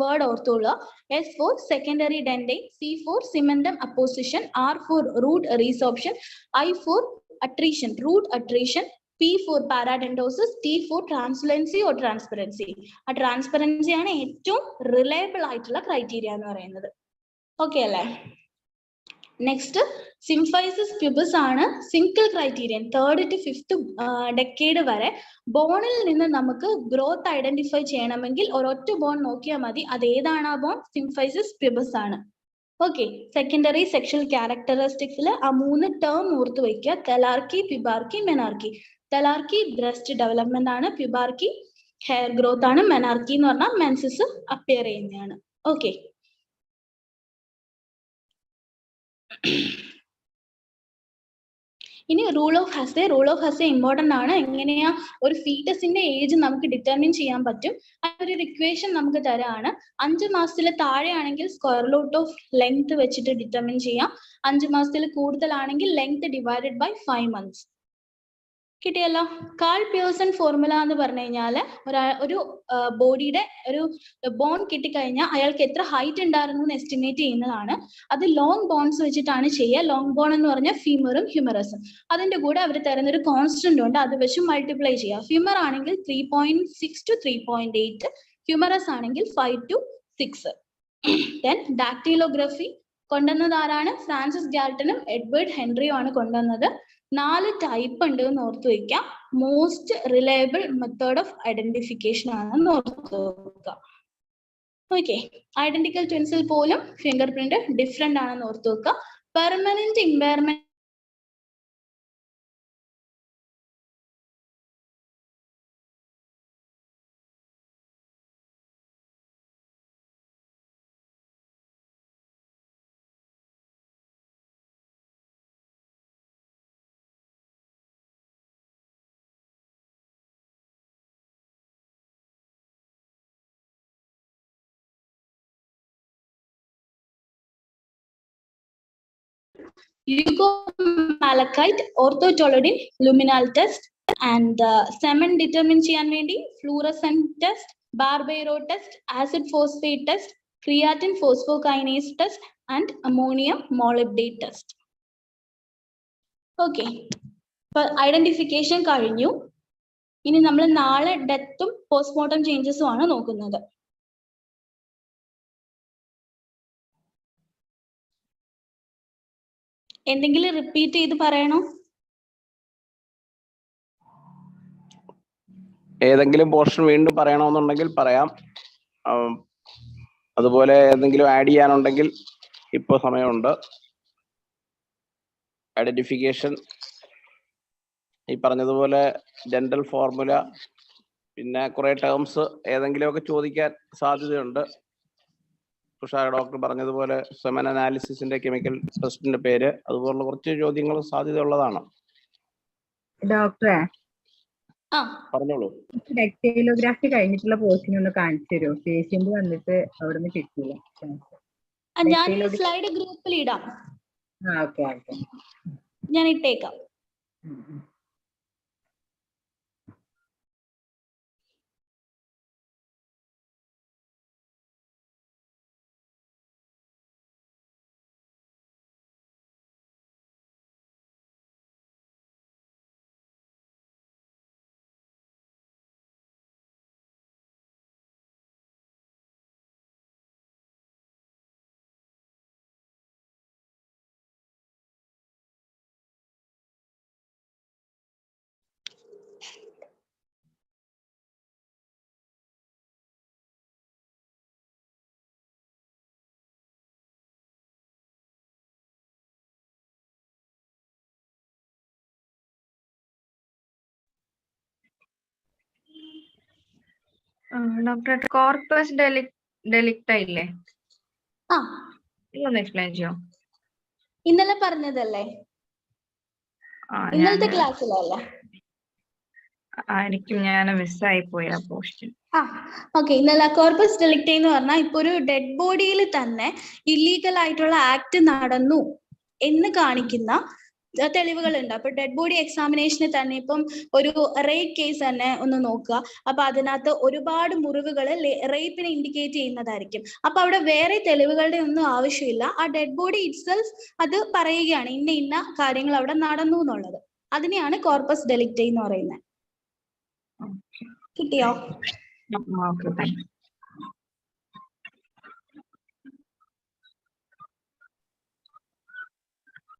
word ഓർത്തുകൊള്ളുക. S for secondary dentate, C for cementum apposition, R for root resorption, I for attrition, root attrition, P for paradontosis, T for translucency or transparency. ആ ട്രാൻസ്പെറൻസി ആണ് ഏറ്റവും reliable ആയിട്ടുള്ള criteria എന്ന് പറയുന്നത്. Okay അല്ലേ? Next symphysis pubis ആണ് single criterion. 3rd to 5th decade വരെ ബോണിൽ നിന്ന് നമുക്ക് ഗ്രോത്ത് ഐഡന്റിഫൈ ചെയ്യണമെങ്കിൽ ഒരൊറ്റ ബോൺ നോക്കിയാൽ മതി. അത് ഏതാണ് ആ ബോൺ? സിംഫൈസിസ് പ്യൂബസ് ആണ്. ഓക്കെ, സെക്കൻഡറി സെക്ഷൽ ക്യാരക്ടറിസ്റ്റിക്സിൽ ആ 3 ടേം ഓർത്ത് വയ്ക്കുക. Thelarche, pubarche, menarche. Thelarche breast development ആണ്, പ്യൂബാർക്കി ഹെയർ ഗ്രോത്ത് ആണ്, മെനാർക്കി എന്ന് പറഞ്ഞാൽ മെൻസസ് അപ്പിയർ ചെയ്യുന്നതാണ്. ഓക്കെ, ഇനി rule of Haase. Rule of Haase important ആണ്. എങ്ങനെയാ ഒരു ഫീറ്റസിന്റെ ഏജ് നമുക്ക് ഡിറ്റർമിൻ ചെയ്യാൻ പറ്റും? ഒരു ഇക്വേഷൻ നമുക്ക് തരാണ്. 5 മാസത്തിൽ താഴെയാണെങ്കിൽ സ്ക്വയർ റൂട്ട് ഓഫ് ലെങ്ത് വെച്ചിട്ട് ഡിറ്റർമിൻ ചെയ്യാം. 5 മാസത്തിൽ കൂടുതലാണെങ്കിൽ ലെങ്ത് ഡിവൈഡഡ് ബൈ 5 months. കിട്ടിയല്ലോ. കാൾ പിയേഴ്സൺ ഫോർമുല എന്ന് പറഞ്ഞു കഴിഞ്ഞാല് ഒരു ബോഡിയുടെ ഒരു ബോൺ കിട്ടിക്കഴിഞ്ഞാൽ അയാൾക്ക് എത്ര ഹൈറ്റ് ഉണ്ടായിരുന്നു എന്ന് എസ്റ്റിമേറ്റ് ചെയ്യുന്നതാണ്. അത് ലോങ് ബോൺസ് വെച്ചിട്ടാണ് ചെയ്യുക. ലോങ് ബോൺ എന്ന് പറഞ്ഞാൽ ഫീമറും ഹ്യൂമറസും. അതിന്റെ കൂടെ അവർ തരുന്ന ഒരു കോൺസ്റ്റന്റ് ഉണ്ട്, അത് വെച്ച് മൾട്ടിപ്ലൈ ചെയ്യുക. ഫീമർ ആണെങ്കിൽ 3.6 to 3.8, ഹ്യൂമറസ് ആണെങ്കിൽ 5 to 6. ദെൻ ഡാക്ടിലോഗ്രഫി, കൊണ്ടുവന്നത് ആരാണ്? ഫ്രാൻസിസ് ഗാൽട്ടനും എഡ്വേർഡ് ഹെൻറിയും ആണ് കൊണ്ടുവന്നത്. 4 ടൈപ്പ് ഉണ്ട് എന്ന് ഓർത്തു വയ്ക്കാം. Most reliable method of identification ആണെന്ന് ഓർത്തു വെക്കുക. ഓക്കെ, ഐഡന്റിക്കൽ ട്വിൻസിൽ പോലും ഫിംഗർ പ്രിന്റ് ഡിഫറെന്റ് ആണെന്ന് ഓർത്തു വെക്കുക. Permanent impairment Leucomalachite, orthotolidine, luminal test, and semen determine ചെയ്യാൻ വേണ്ടി fluorescent test, Barbero test, acid phosphate test, creatine phosphokinase test, and ammonium molybdate test. Okay, identification കഴിഞ്ഞു. ഇനി നമ്മൾ നാളെ ഡെത്തും പോസ്റ്റ്മോർട്ടം ചേഞ്ചസും ആണ് നോക്കുന്നത്. എന്തെങ്കിലും റിപ്പീറ്റ് ചെയ്ത് പറയണോ? ഏതെങ്കിലും പോർഷൻ വീണ്ടും പറയണമെന്നുണ്ടെങ്കിൽ പറയാം. അതുപോലെ എന്തെങ്കിലും ആഡ് ചെയ്യാനുണ്ടെങ്കിൽ ഇപ്പോൾ സമയമുണ്ട്. ഐഡന്റിഫിക്കേഷൻ ഈ പറഞ്ഞതുപോലെ ജനറൽ ഫോർമുല, പിന്നെ കുറെ ടേംസ് ഏതെങ്കിലുമൊക്കെ ചോദിക്കാൻ സാധ്യതയുണ്ട്. തുഷാര ഡോക്ടർ പറഞ്ഞതുപോലെ സെമൻ അനാലിസിസിന്റെ കെമിക്കൽ ടെസ്റ്റിന്റെ പേര്, അതുപോലുള്ള കുറച്ച് ചോദ്യങ്ങൾ സാധ്യതയുള്ളതാണ്. ഡോക്ടറെ പറഞ്ഞോളൂ. ഡക്ടൈലോഗ്രാഫി കഴിഞ്ഞിട്ടുള്ള പോർഷൻ ഒന്ന് കാണിച്ചു തരുമോ? പേഷ്യന്റ് വന്നിട്ട് അവിടെ നിന്ന് കിട്ടില്ല. ഞാൻ സ്ലൈഡ് ഗ്രൂപ്പിൽ ഇടാം. ഞാൻ ഇട്ടേക്കാം. ഡോക്ടർ, കോർപ്പസ് ഡെലിക്റ്റ ഇല്ലേ? ഇതൊന്ന് എക്സ്പ്ലെയിൻ ചെയ്യോ? ഇന്നലെ പറഞ്ഞതല്ലേ? ഇന്നലത്തെ ക്ലാസ്സിലല്ലേ? ആയിരിക്കും, ഞാൻ മിസ്സായി പോയി ആ പോർഷൻ. ഓക്കെ, ഇന്നലെ കോർപ്പസ് ഡെലിക്റ്റ എന്ന് പറഞ്ഞാൽ ഇപ്പൊ ഒരു ഡെഡ് ബോഡിയിൽ തന്നെ ഇല്ലീഗൽ ആയിട്ടുള്ള ആക്ട് നടന്നു എന്ന് കാണിക്കുന്ന തെളിവുകൾ ഉണ്ട്. അപ്പൊ ഡെഡ് ബോഡി എക്സാമിനേഷന് തന്നെ ഇപ്പം ഒരു റേപ്പ് കേസ് തന്നെ ഒന്ന് നോക്കുക. അപ്പൊ അതിനകത്ത് ഒരുപാട് മുറിവുകൾ റേപ്പിനെ ഇൻഡിക്കേറ്റ് ചെയ്യുന്നതായിരിക്കും. അപ്പൊ അവിടെ വേറെ തെളിവുകളുടെ ഒന്നും ആവശ്യമില്ല. ആ ഡെഡ് ബോഡി ഇറ്റ്സെൽഫ് അത് പറയുകയാണ് ഇന്ന ഇന്ന കാര്യങ്ങൾ അവിടെ നടന്നു എന്നുള്ളത്. അതിനെയാണ് കോർപ്പസ് ഡെലിക്റ്റ എന്ന് പറയുന്നത്. കിട്ടിയോ? Okay, thank you.